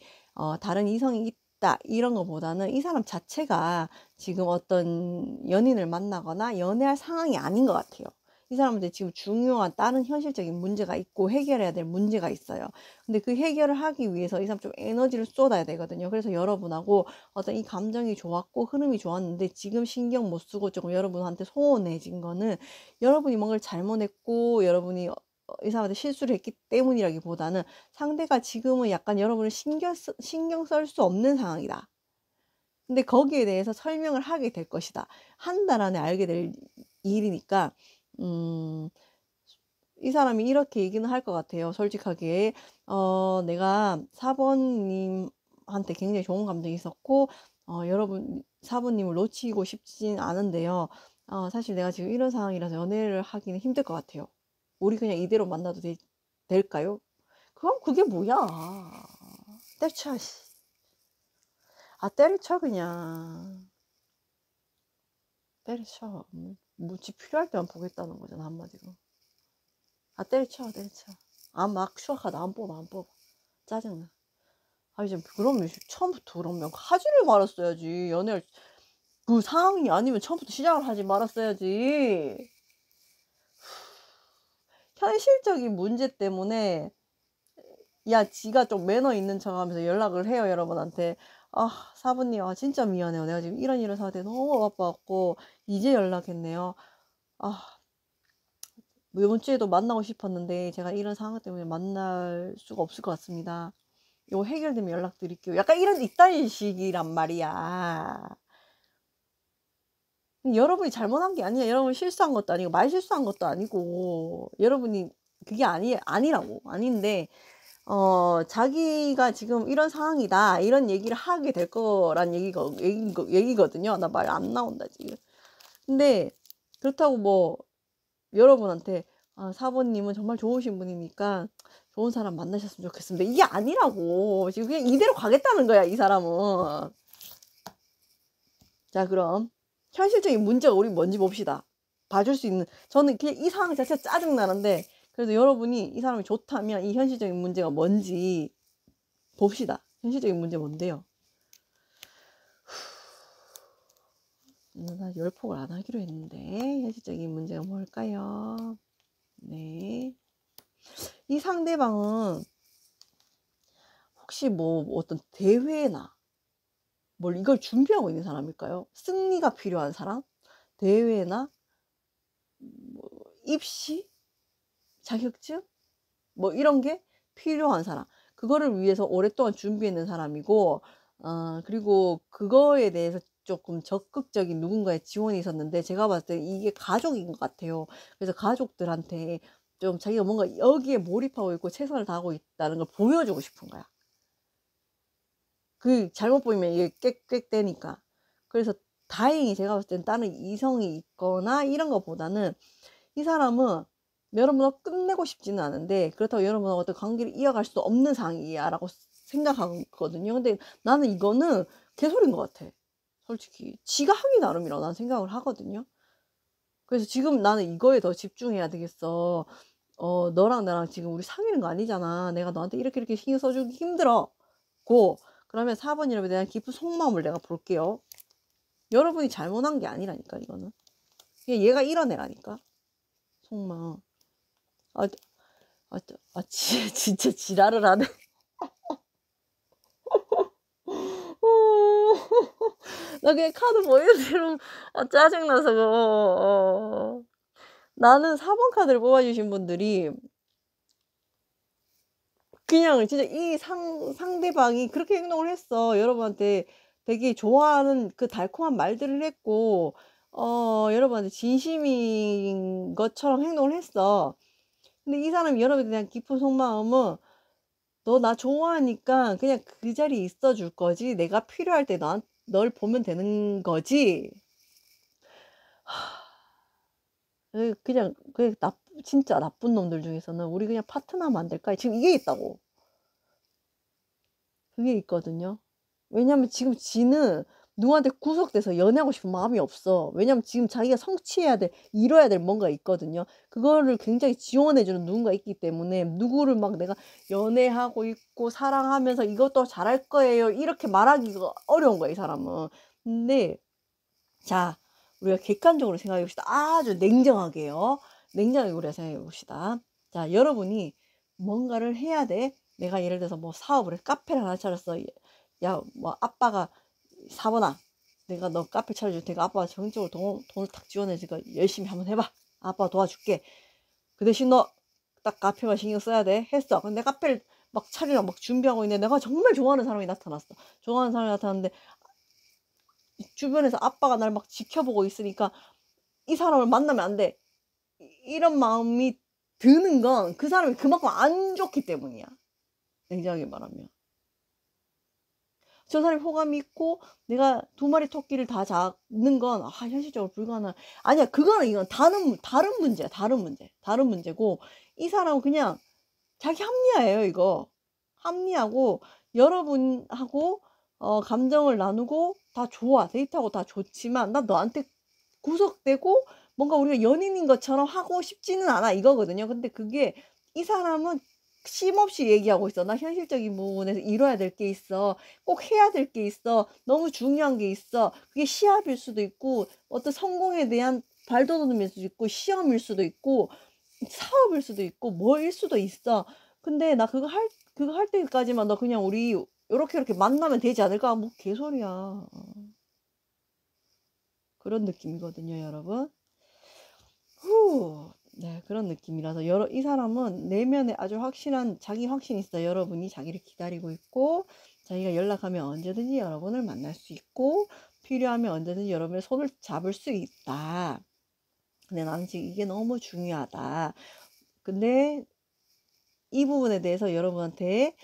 S2: 다른 이성이 있다 이런 거보다는 이 사람 자체가 지금 어떤 연인을 만나거나 연애할 상황이 아닌 것 같아요. 이 사람한테 지금 중요한 다른 현실적인 문제가 있고 해결해야 될 문제가 있어요. 근데 그 해결을 하기 위해서 이 사람 좀 에너지를 쏟아야 되거든요. 그래서 여러분하고 어떤 이 감정이 좋았고 흐름이 좋았는데 지금 신경 못 쓰고 조금 여러분한테 소원해진 거는 여러분이 뭔가를 잘못했고 여러분이 이 사람한테 실수를 했기 때문이라기보다는 상대가 지금은 약간 여러분을 신경 쓸 수 없는 상황이다. 근데 거기에 대해서 설명을 하게 될 것이다. 한 달 안에 알게 될 일이니까 이 사람이 이렇게 얘기는 할 것 같아요. 솔직하게 내가 4번님한테 굉장히 좋은 감정이 있었고 여러분 4번님을 놓치고 싶진 않은데요. 사실 내가 지금 이런 상황이라서 연애를 하기는 힘들 것 같아요. 우리 그냥 이대로 만나도 될까요? 그럼 그게 뭐야? 때려쳐. 때려쳐 그냥. 때려쳐. 뭐지 필요할 때만 보겠다는 거잖아 한마디로. 때려쳐. 막 추악하다 안 뽑아. 짜증나. 이제 그러면 처음부터 그러면 하지를 말았어야지. 연애를 그 상황이 아니면 처음부터 시작을 하지 말았어야지. 현실적인 문제 때문에 지가 좀 매너 있는 척하면서 연락을 해요, 여러분한테. 사부님, 진짜 미안해요. 내가 지금 이런 상황에 너무 바빠갖고 이제 연락했네요. 이번 주에도 만나고 싶었는데 제가 이런 상황 때문에 만날 수가 없을 것 같습니다. 이거 해결되면 연락드릴게요. 약간 이딴 식이란 말이야. 여러분이 잘못한 게 아니야. 여러분이 실수한 것도 아니고 말 실수한 것도 아니고 여러분이 그게 아니라고. 아닌데 자기가 지금 이런 상황이다. 이런 얘기를 하게 될 거란 얘기거든요. 나 말 안 나온다, 지금. 근데 그렇다고 뭐 여러분한테 사모님은 정말 좋으신 분이니까 좋은 사람 만나셨으면 좋겠습니다. 이게 아니라고. 지금 그냥 이대로 가겠다는 거야, 이 사람은. 자, 그럼 현실적인 문제가 우리 뭔지 봅시다. 봐줄 수 있는. 저는 그냥 이 상황 자체가 짜증나는데 그래도 여러분이 이 사람이 좋다면 이 현실적인 문제가 뭔지 봅시다. 현실적인 문제 뭔데요? 나 열폭을 안 하기로 했는데 현실적인 문제가 뭘까요? 네. 이 상대방은 혹시 뭐 어떤 대회나 뭘 이걸 준비하고 있는 사람일까요? 승리가 필요한 사람? 대회나 뭐 입시? 자격증? 뭐 이런 게 필요한 사람. 그거를 위해서 오랫동안 준비했는 사람이고 그리고 그거에 대해서 조금 적극적인 누군가의 지원이 있었는데 제가 봤을 때 이게 가족인 것 같아요. 그래서 가족들한테 좀 자기가 뭔가 여기에 몰입하고 있고 최선을 다하고 있다는 걸 보여주고 싶은 거야. 그 잘못 보이면 이게 꽥꽥대니까. 그래서 다행히 제가 봤을 땐 다른 이성이 있거나 이런 것보다는 이 사람은 여러분하고 끝내고 싶지는 않은데 그렇다고 여러분하고 어떤 관계를 이어갈 수 없는 상황이야 라고 생각하거든요. 근데 나는 이거는 개소리인 것 같아. 솔직히 지가 하기 나름이라고 난 생각을 하거든요. 그래서 지금 나는 이거에 더 집중해야 되겠어. 너랑 나랑 지금 우리 사귀는 거 아니잖아. 내가 너한테 이렇게 신경 써주기 힘들어. 그러면 4번이라면 대한 깊은 속마음을 내가 볼게요. 여러분이 잘못한 게 아니라니까, 이거는. 그냥 얘가 이런 애라니까. 속마음. 진짜 지랄을 하네. 나 그냥 카드 보여주면 짜증나서 나는 4번 카드를 뽑아주신 분들이 그냥 진짜 이 상대방이 그렇게 행동을 했어. 여러분한테 되게 좋아하는 그 달콤한 말들을 했고 여러분한테 진심인 것처럼 행동을 했어. 근데 이 사람이 여러분에 대한 깊은 속마음은 너 나 좋아하니까 그냥 그 자리에 있어 줄 거지. 내가 필요할 때 널 보면 되는 거지. 그냥 진짜 나쁜 놈들 중에서는 우리 그냥 파트너면 안 될까? 지금 이게 있다고. 그게 있거든요. 왜냐면 지금 지는 누구한테 구속돼서 연애하고 싶은 마음이 없어. 왜냐면 지금 자기가 성취해야 될, 이뤄야 될 뭔가 있거든요. 그거를 굉장히 지원해주는 누군가 있기 때문에 누구를 막 내가 연애하고 있고 사랑하면서 이것도 잘할 거예요. 이렇게 말하기가 어려운 거야, 이 사람은. 근데 자, 우리가 객관적으로 생각해 봅시다. 아주 냉정하게요. 냉정하게 우리가 생각해 봅시다. 자, 여러분이 뭔가를 해야 돼. 내가 예를 들어서 뭐 사업을 해. 카페를 하나 차렸어. 야, 뭐 아빠가 4번아, 내가 너 카페 차려줄 테니까 아빠가 정적으로 돈을 탁 지원해주니까 열심히 한번 해봐. 아빠가 도와줄게. 그 대신 너 딱 카페만 신경 써야 돼. 했어. 근데 카페를 막 차리려고 막 준비하고 있는데 내가 정말 좋아하는 사람이 나타났어. 좋아하는 사람이 나타났는데 주변에서 아빠가 날 막 지켜보고 있으니까 이 사람을 만나면 안 돼. 이런 마음이 드는 건 그 사람이 그만큼 안 좋기 때문이야. 냉정하게 말하면. 저 사람이 호감이 있고 내가 2마리 토끼를 다 잡는 건 현실적으로 불가능. 아니야, 이건 다른 문제야. 다른 문제고 이 사람은 그냥 자기 합리화예요, 이거. 합리하고 여러분하고 감정을 나누고 다 좋아. 데이트하고 다 좋지만 난 너한테 구속되고 뭔가 우리가 연인인 것처럼 하고 싶지는 않아, 이거거든요. 근데 그게 이 사람은 쉼없이 얘기하고 있어. 나 현실적인 부분에서 이뤄야 될 게 있어. 꼭 해야 될 게 있어. 너무 중요한 게 있어. 그게 시합일 수도 있고, 어떤 성공에 대한 발돋움일 수도 있고, 시험일 수도 있고, 사업일 수도 있고, 뭐일 수도 있어. 근데 나 그거 할 때까지만 너 그냥 우리 요렇게 만나면 되지 않을까? 뭐 개소리야. 그런 느낌이거든요, 여러분. 후. 네, 그런 느낌이라서 이 사람은 내면에 아주 확실한 자기 확신이 있어요. 여러분이 자기를 기다리고 있고, 자기가 연락하면 언제든지 여러분을 만날 수 있고, 필요하면 언제든지 여러분의 손을 잡을 수 있다. 근데 나는 지금 이게 너무 중요하다. 근데 이 부분에 대해서 여러분한테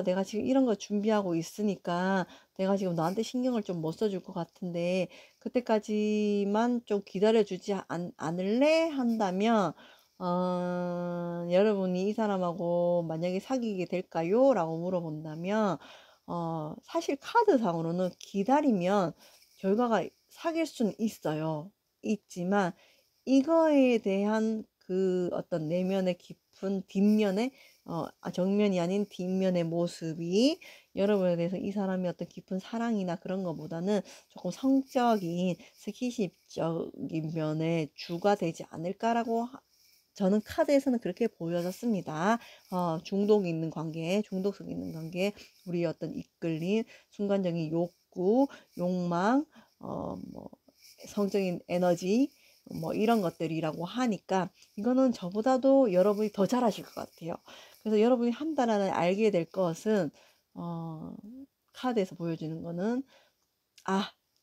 S2: 내가 지금 이런 거 준비하고 있으니까 내가 지금 너한테 신경을 좀 못 써줄 것 같은데 그때까지만 좀 기다려주지 않을래? 한다면 여러분이 이 사람하고 만약에 사귀게 될까요? 라고 물어본다면 사실 카드상으로는 기다리면 결과가 사귈 수는 있어요. 있지만 이거에 대한 그 어떤 내면의 깊은 뒷면의 정면이 아닌 뒷면의 모습이 여러분에 대해서 이 사람이 어떤 깊은 사랑이나 그런 것보다는 조금 성적인 스킨십적인 면에 주가 되지 않을까라고 저는 카드에서는 그렇게 보여졌습니다. 중독 있는 관계, 중독성 있는 관계, 우리 어떤 이끌림, 순간적인 욕구, 욕망, 뭐 성적인 에너지, 뭐 이런 것들이라고 하니까 이거는 저보다도 여러분이 더 잘하실 것 같아요. 그래서 여러분이 한 달 안에 알게 될 것은 카드에서 보여주는 거는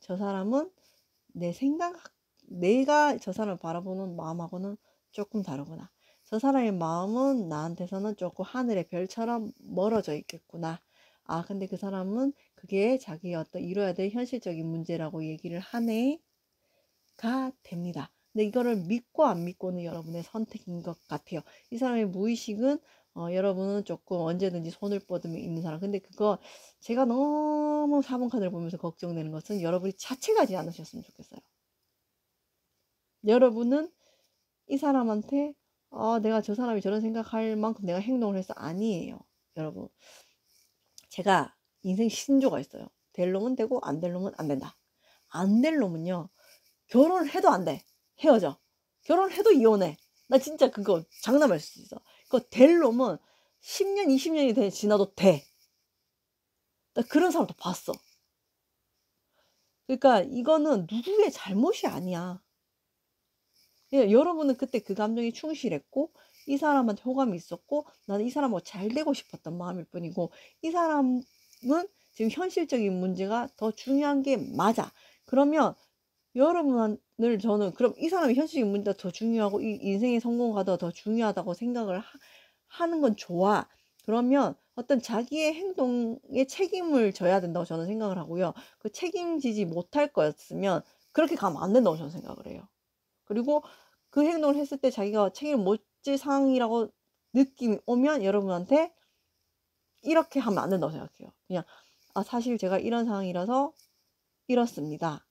S2: 저 사람은 내가 저 사람을 바라보는 마음하고는 조금 다르구나. 저 사람의 마음은 나한테서는 조금 하늘의 별처럼 멀어져 있겠구나. 근데 그 사람은 그게 자기의 어떤 이뤄야 될 현실적인 문제라고 얘기를 하네가 됩니다. 근데 이거를 믿고 안 믿고는 여러분의 선택인 것 같아요. 이 사람의 무의식은 여러분은 조금 언제든지 손을 뻗으면 있는 사람. 근데 그거 제가 너무 4번 카드를 보면서 걱정되는 것은 여러분이 자책하지 않으셨으면 좋겠어요. 여러분은 이 사람한테 내가 저 사람이 저런 생각할 만큼 내가 행동을 해서 아니에요. 여러분. 제가 인생 신조가 있어요. 될 놈은 되고 안 될 놈은 안 된다. 안 될 놈은요. 결혼을 해도 안 돼. 헤어져. 결혼을 해도 이혼해. 나 진짜 그거 장담할 수 있어. 그거 될 놈은 10년, 20년이 지나도 돼. 나 그런 사람도 봤어. 그러니까 이거는 누구의 잘못이 아니야. 여러분은 그때 그 감정이 충실했고 이 사람한테 호감이 있었고 나는 이 사람하고 잘 되고 싶었던 마음일 뿐이고 이 사람은 지금 현실적인 문제가 더 중요한 게 맞아. 그러면 여러분을 저는 그럼 이 사람이 현실적인 문제가 더 중요하고 이 인생의 성공가 더 중요하다고 생각을 하는 건 좋아. 그러면 어떤 자기의 행동에 책임을 져야 된다고 저는 생각을 하고요. 그 책임지지 못할 거였으면 그렇게 가면 안 된다고 저는 생각을 해요. 그리고 그 행동을 했을 때 자기가 책임을 못 질 상황이라고 느낌이 오면 여러분한테 이렇게 하면 안 된다고 생각해요. 그냥 사실 제가 이런 상황이라서 이렇습니다.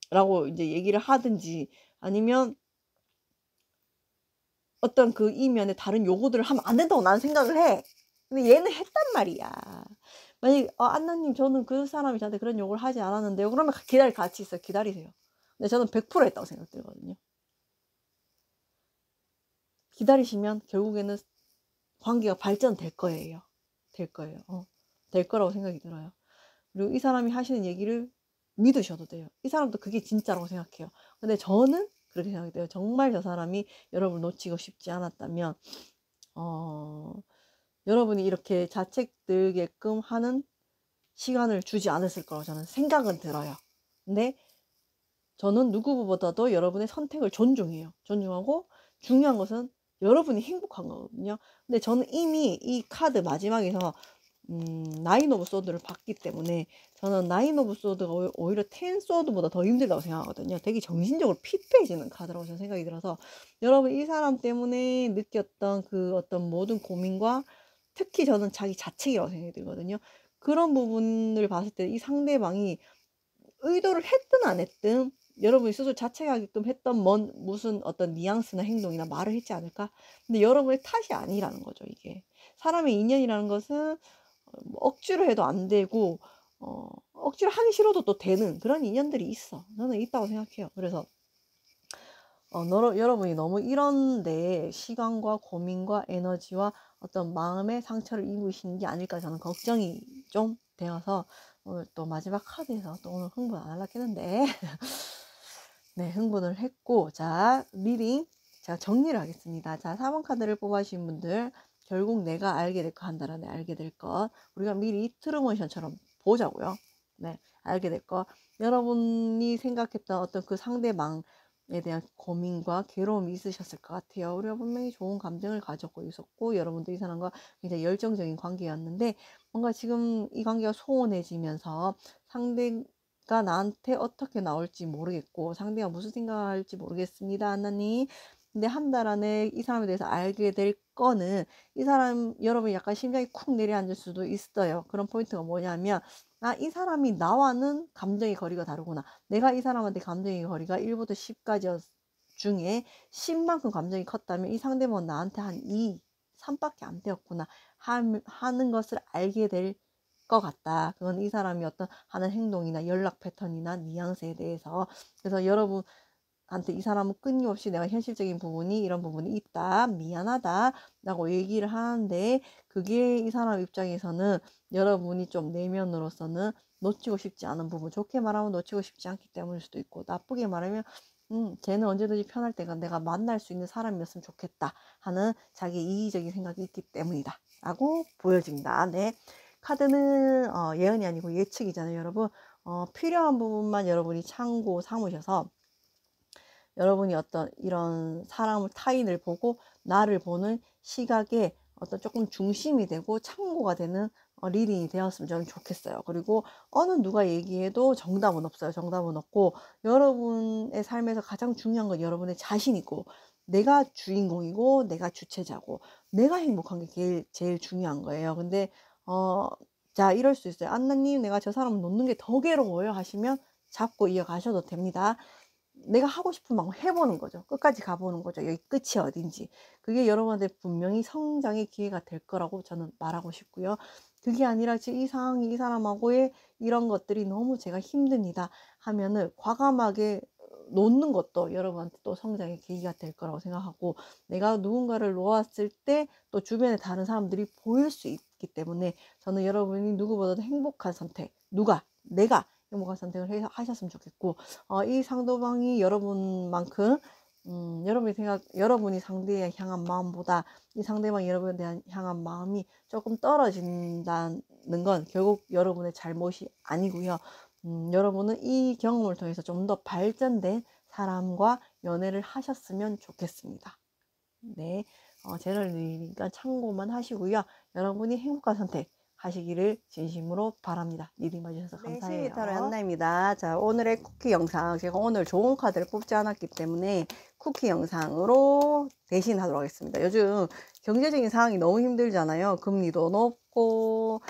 S2: 라고 이제 얘기를 하든지 아니면 어떤 그 이면에 다른 요구들을 하면 안 된다고 나는 생각을 해. 근데 얘는 했단 말이야. 만약에 안나님 저는 그 사람이 저한테 그런 요구를 하지 않았는데요. 그러면 같이 있어요. 기다리세요. 근데 저는 100% 했다고 생각들거든요. 기다리시면 결국에는 관계가 발전될 거예요. 될 거예요. 될 거라고 생각이 들어요. 그리고 이 사람이 하시는 얘기를 믿으셔도 돼요. 이 사람도 그게 진짜라고 생각해요. 근데 저는 그렇게 생각해요. 정말 저 사람이 여러분을 놓치고 싶지 않았다면 여러분이 이렇게 자책 들게끔 하는 시간을 주지 않았을 거라고 저는 생각은 들어요. 근데 저는 누구보다도 여러분의 선택을 존중해요. 존중하고 중요한 것은 여러분이 행복한 거거든요. 근데 저는 이미 이 카드 마지막에서 나인 오브 소드를 봤기 때문에 저는 나인 오브 소드가 오히려 텐 소드보다 더 힘들다고 생각하거든요. 되게 정신적으로 피폐해지는 카드라고 저는 생각이 들어서 여러분 이 사람 때문에 느꼈던 그 어떤 모든 고민과 특히 저는 자기 자책이라고 생각이 들거든요. 그런 부분을 봤을 때 이 상대방이 의도를 했든 안 했든 여러분이 스스로 자책하게끔 했던 무슨 어떤 뉘앙스나 행동이나 말을 했지 않을까? 근데 여러분의 탓이 아니라는 거죠, 이게. 사람의 인연이라는 것은 뭐 억지로 해도 안 되고 억지로 하기 싫어도 또 되는 그런 인연들이 있어. 저는 있다고 생각해요. 그래서 여러분이 너무 이런 데에 시간과 고민과 에너지와 어떤 마음의 상처를 입으시는 게 아닐까 저는 걱정이 좀 되어서 오늘 또 마지막 카드에서 또 오늘 흥분 안 하려고 했는데 네, 흥분을 했고, 자, 리딩. 제가 정리를 하겠습니다. 자, 4번 카드를 뽑아주신 분들, 결국 내가 알게 될 거 한다라네, 알게 될 것. 우리가 미리 트루먼션처럼 보자고요. 네, 알게 될 것. 여러분이 생각했던 어떤 그 상대방에 대한 고민과 괴로움이 있으셨을 것 같아요. 우리가 분명히 좋은 감정을 가졌고 있었고, 여러분도 이 사람과 굉장히 열정적인 관계였는데, 뭔가 지금 이 관계가 소원해지면서 상대가 나한테 어떻게 나올지 모르겠고 상대가 무슨 생각할지 모르겠습니다, 하나님. 근데 한 달 안에 이 사람에 대해서 알게 될 거는 이 사람 여러분이 약간 심장이 쿵 내려앉을 수도 있어요. 그런 포인트가 뭐냐면 이 사람이 나와는 감정의 거리가 다르구나. 내가 이 사람한테 감정의 거리가 1부터 10까지 중에 10만큼 감정이 컸다면 이 상대방은 나한테 한 2, 3밖에 안 되었구나 하는 것을 알게 될 것 같다. 그건 이 사람이 어떤 하는 행동이나 연락 패턴이나 뉘앙스에 대해서. 그래서 여러분한테 이 사람은 끊임없이 내가 현실적인 부분이 이런 부분이 있다. 미안하다. 라고 얘기를 하는데 그게 이 사람 입장에서는 여러분이 좀 내면으로서는 놓치고 싶지 않은 부분. 좋게 말하면 놓치고 싶지 않기 때문일 수도 있고 나쁘게 말하면 쟤는 언제든지 편할 때가 내가 만날 수 있는 사람이었으면 좋겠다 하는 자기 이기적인 생각이 있기 때문이다 라고 보여진다. 네. 카드는 예언이 아니고 예측이잖아요, 여러분. 필요한 부분만 여러분이 참고 삼으셔서 여러분이 어떤 이런 사람을 타인을 보고 나를 보는 시각에 어떤 조금 중심이 되고 참고가 되는 리딩이 되었으면 저는 좋겠어요. 그리고 어느 누가 얘기해도 정답은 없어요. 정답은 없고 여러분의 삶에서 가장 중요한 건 여러분의 자신이고 내가 주인공이고 내가 주체자고 내가 행복한 게 제일 중요한 거예요. 근데 자, 이럴 수 있어요. 안나님, 내가 저 사람 놓는 게 더 괴로워요 하시면 잡고 이어가셔도 됩니다. 내가 하고 싶은 만큼 해보는 거죠. 끝까지 가보는 거죠. 여기 끝이 어딘지. 그게 여러분한테 분명히 성장의 기회가 될 거라고 저는 말하고 싶고요. 그게 아니라 지금 이 상황이 이 사람하고의 이런 것들이 너무 제가 힘듭니다 하면은 과감하게 놓는 것도 여러분한테 또 성장의 계기가 될 거라고 생각하고 내가 누군가를 놓았을 때 또 주변에 다른 사람들이 보일 수 있기 때문에 저는 여러분이 누구보다도 행복한 선택, 내가 행복한 선택을 하셨으면 좋겠고 이 상대방이 여러분만큼 여러분이 상대에 향한 마음보다 이 상대방이 여러분에 대한 향한 마음이 조금 떨어진다는 건 결국 여러분의 잘못이 아니고요. 여러분은 이 경험을 통해서 좀 더 발전된 사람과 연애를 하셨으면 좋겠습니다. 네, 제너럴이니까 참고만 하시고요. 여러분이 행복한 선택 하시기를 진심으로 바랍니다. 리딩 봐주셔서 감사해요. 네, 시타로 한나입니다. 자, 오늘의 쿠키 영상. 제가 오늘 좋은 카드를 뽑지 않았기 때문에 쿠키 영상으로 대신하도록 하겠습니다. 요즘 경제적인 상황이 너무 힘들잖아요. 금리도 높고,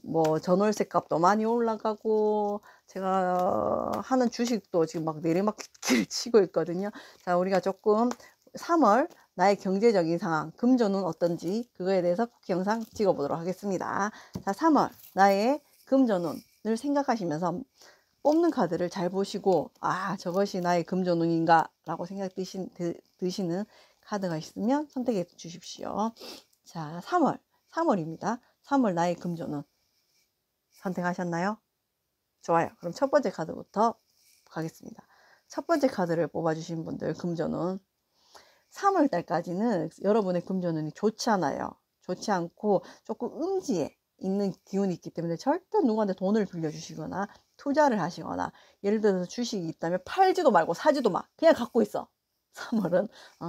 S2: 뭐 전월세 값도 많이 올라가고 제가 하는 주식도 지금 막 내리막길 치고 있거든요. 자, 우리가 조금 3월 나의 경제적인 상황, 금전은 어떤지 그거에 대해서 쿠키 영상 찍어보도록 하겠습니다. 자, 3월 나의 금전운을 생각하시면서 뽑는 카드를 잘 보시고 저것이 나의 금전운인가 라고 생각 드시는 카드가 있으면 선택해 주십시오. 자, 3월입니다. 3월 나의 금전운 선택하셨나요? 좋아요. 그럼 첫 번째 카드부터 가겠습니다. 첫 번째 카드를 뽑아주신 분들 금전운 3월 달까지는 여러분의 금전운이 좋지 않아요. 좋지 않고 조금 음지에 있는 기운이 있기 때문에 절대 누구한테 돈을 빌려주시거나 투자를 하시거나 예를 들어서 주식이 있다면 팔지도 말고 사지도 마. 그냥 갖고 있어. 3월은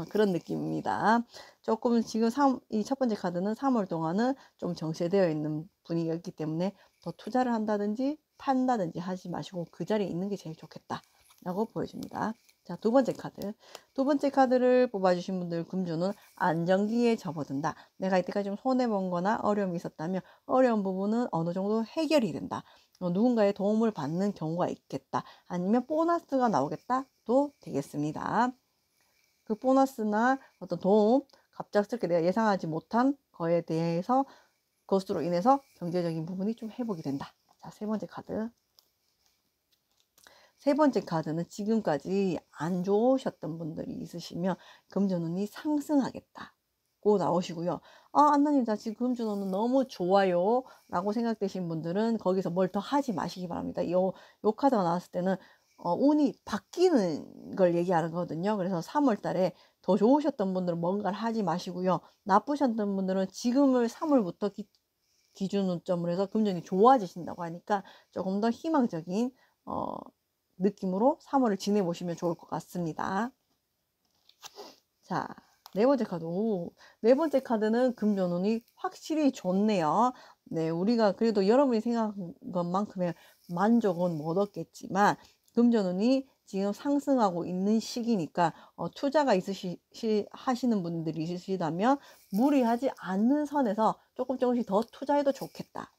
S2: 그런 느낌입니다. 조금 지금 이 첫 번째 카드는 3월 동안은 좀 정체되어 있는 분위기가 있기 때문에 더 투자를 한다든지 판다든지 하지 마시고 그 자리에 있는 게 제일 좋겠다. 라고 보여줍니다. 자, 두 번째 카드. 두 번째 카드를 뽑아주신 분들, 금주는 안정기에 접어든다. 내가 이때까지 좀 손해본 거나 어려움이 있었다면 어려운 부분은 어느 정도 해결이 된다. 누군가의 도움을 받는 경우가 있겠다. 아니면 보너스가 나오겠다도 되겠습니다. 그 보너스나 어떤 도움, 갑작스럽게 내가 예상하지 못한 거에 대해서 그것으로 인해서 경제적인 부분이 좀 회복이 된다. 자, 세 번째 카드. 세 번째 카드는 지금까지 안 좋으셨던 분들이 있으시면 금전운이 상승하겠다고 나오시고요. 아, 안나님, 나 지금 금전운은 너무 좋아요 라고 생각되신 분들은 거기서 뭘 더 하지 마시기 바랍니다. 요 카드가 나왔을 때는 운이 바뀌는 걸 얘기하는 거거든요. 그래서 3월 달에 더 좋으셨던 분들은 뭔가를 하지 마시고요. 나쁘셨던 분들은 지금을 3월부터 기준점으로 해서 금전이 좋아지신다고 하니까 조금 더 희망적인 느낌으로 3월을 지내보시면 좋을 것 같습니다. 자, 네 번째 카드. 네 번째 카드는 금전운이 확실히 좋네요. 네, 우리가 그래도 여러분이 생각한 것만큼의 만족은 못 얻겠지만 금전운이 지금 상승하고 있는 시기니까 투자가 하시는 분들이 있으시다면 무리하지 않는 선에서 조금씩 더 투자해도 좋겠다.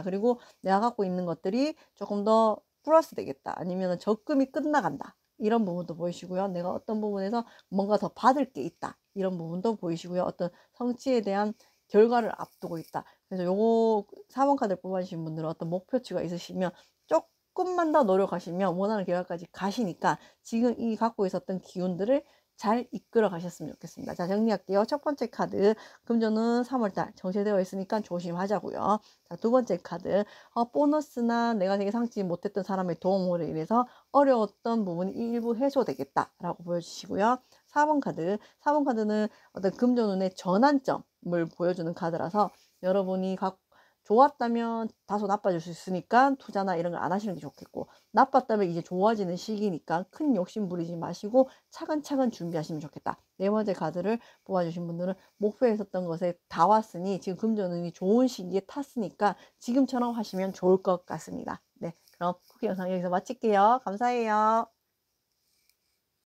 S2: 그리고 내가 갖고 있는 것들이 조금 더 플러스 되겠다. 아니면 적금이 끝나간다. 이런 부분도 보이시고요. 내가 어떤 부분에서 뭔가 더 받을 게 있다. 이런 부분도 보이시고요. 어떤 성취에 대한 결과를 앞두고 있다. 그래서 요거 4번 카드를 뽑아주신 분들은 어떤 목표치가 있으시면 조금만 더 노력하시면 원하는 결과까지 가시니까 지금 이 갖고 있었던 기운들을 잘 이끌어 가셨으면 좋겠습니다. 자, 정리할게요. 첫 번째 카드, 금전은 3월달 정체되어 있으니까 조심하자고요. 자, 두 번째 카드, 보너스나 내가 예상치 못했던 사람의 도움으로 인해서 어려웠던 부분이 일부 해소되겠다라고 보여주시고요. 4번 카드, 4번 카드는 어떤 금전운의 전환점을 보여주는 카드라서 여러분이 좋았다면 다소 나빠질 수 있으니까 투자나 이런 걸 안 하시는 게 좋겠고, 나빴다면 이제 좋아지는 시기니까 큰 욕심 부리지 마시고 차근차근 준비하시면 좋겠다. 네 번째 카드를 뽑아주신 분들은 목표에 있었던 것에 다 왔으니 지금 금전운이 좋은 시기에 탔으니까 지금처럼 하시면 좋을 것 같습니다. 네, 그럼 쿠키 영상 여기서 마칠게요. 감사해요.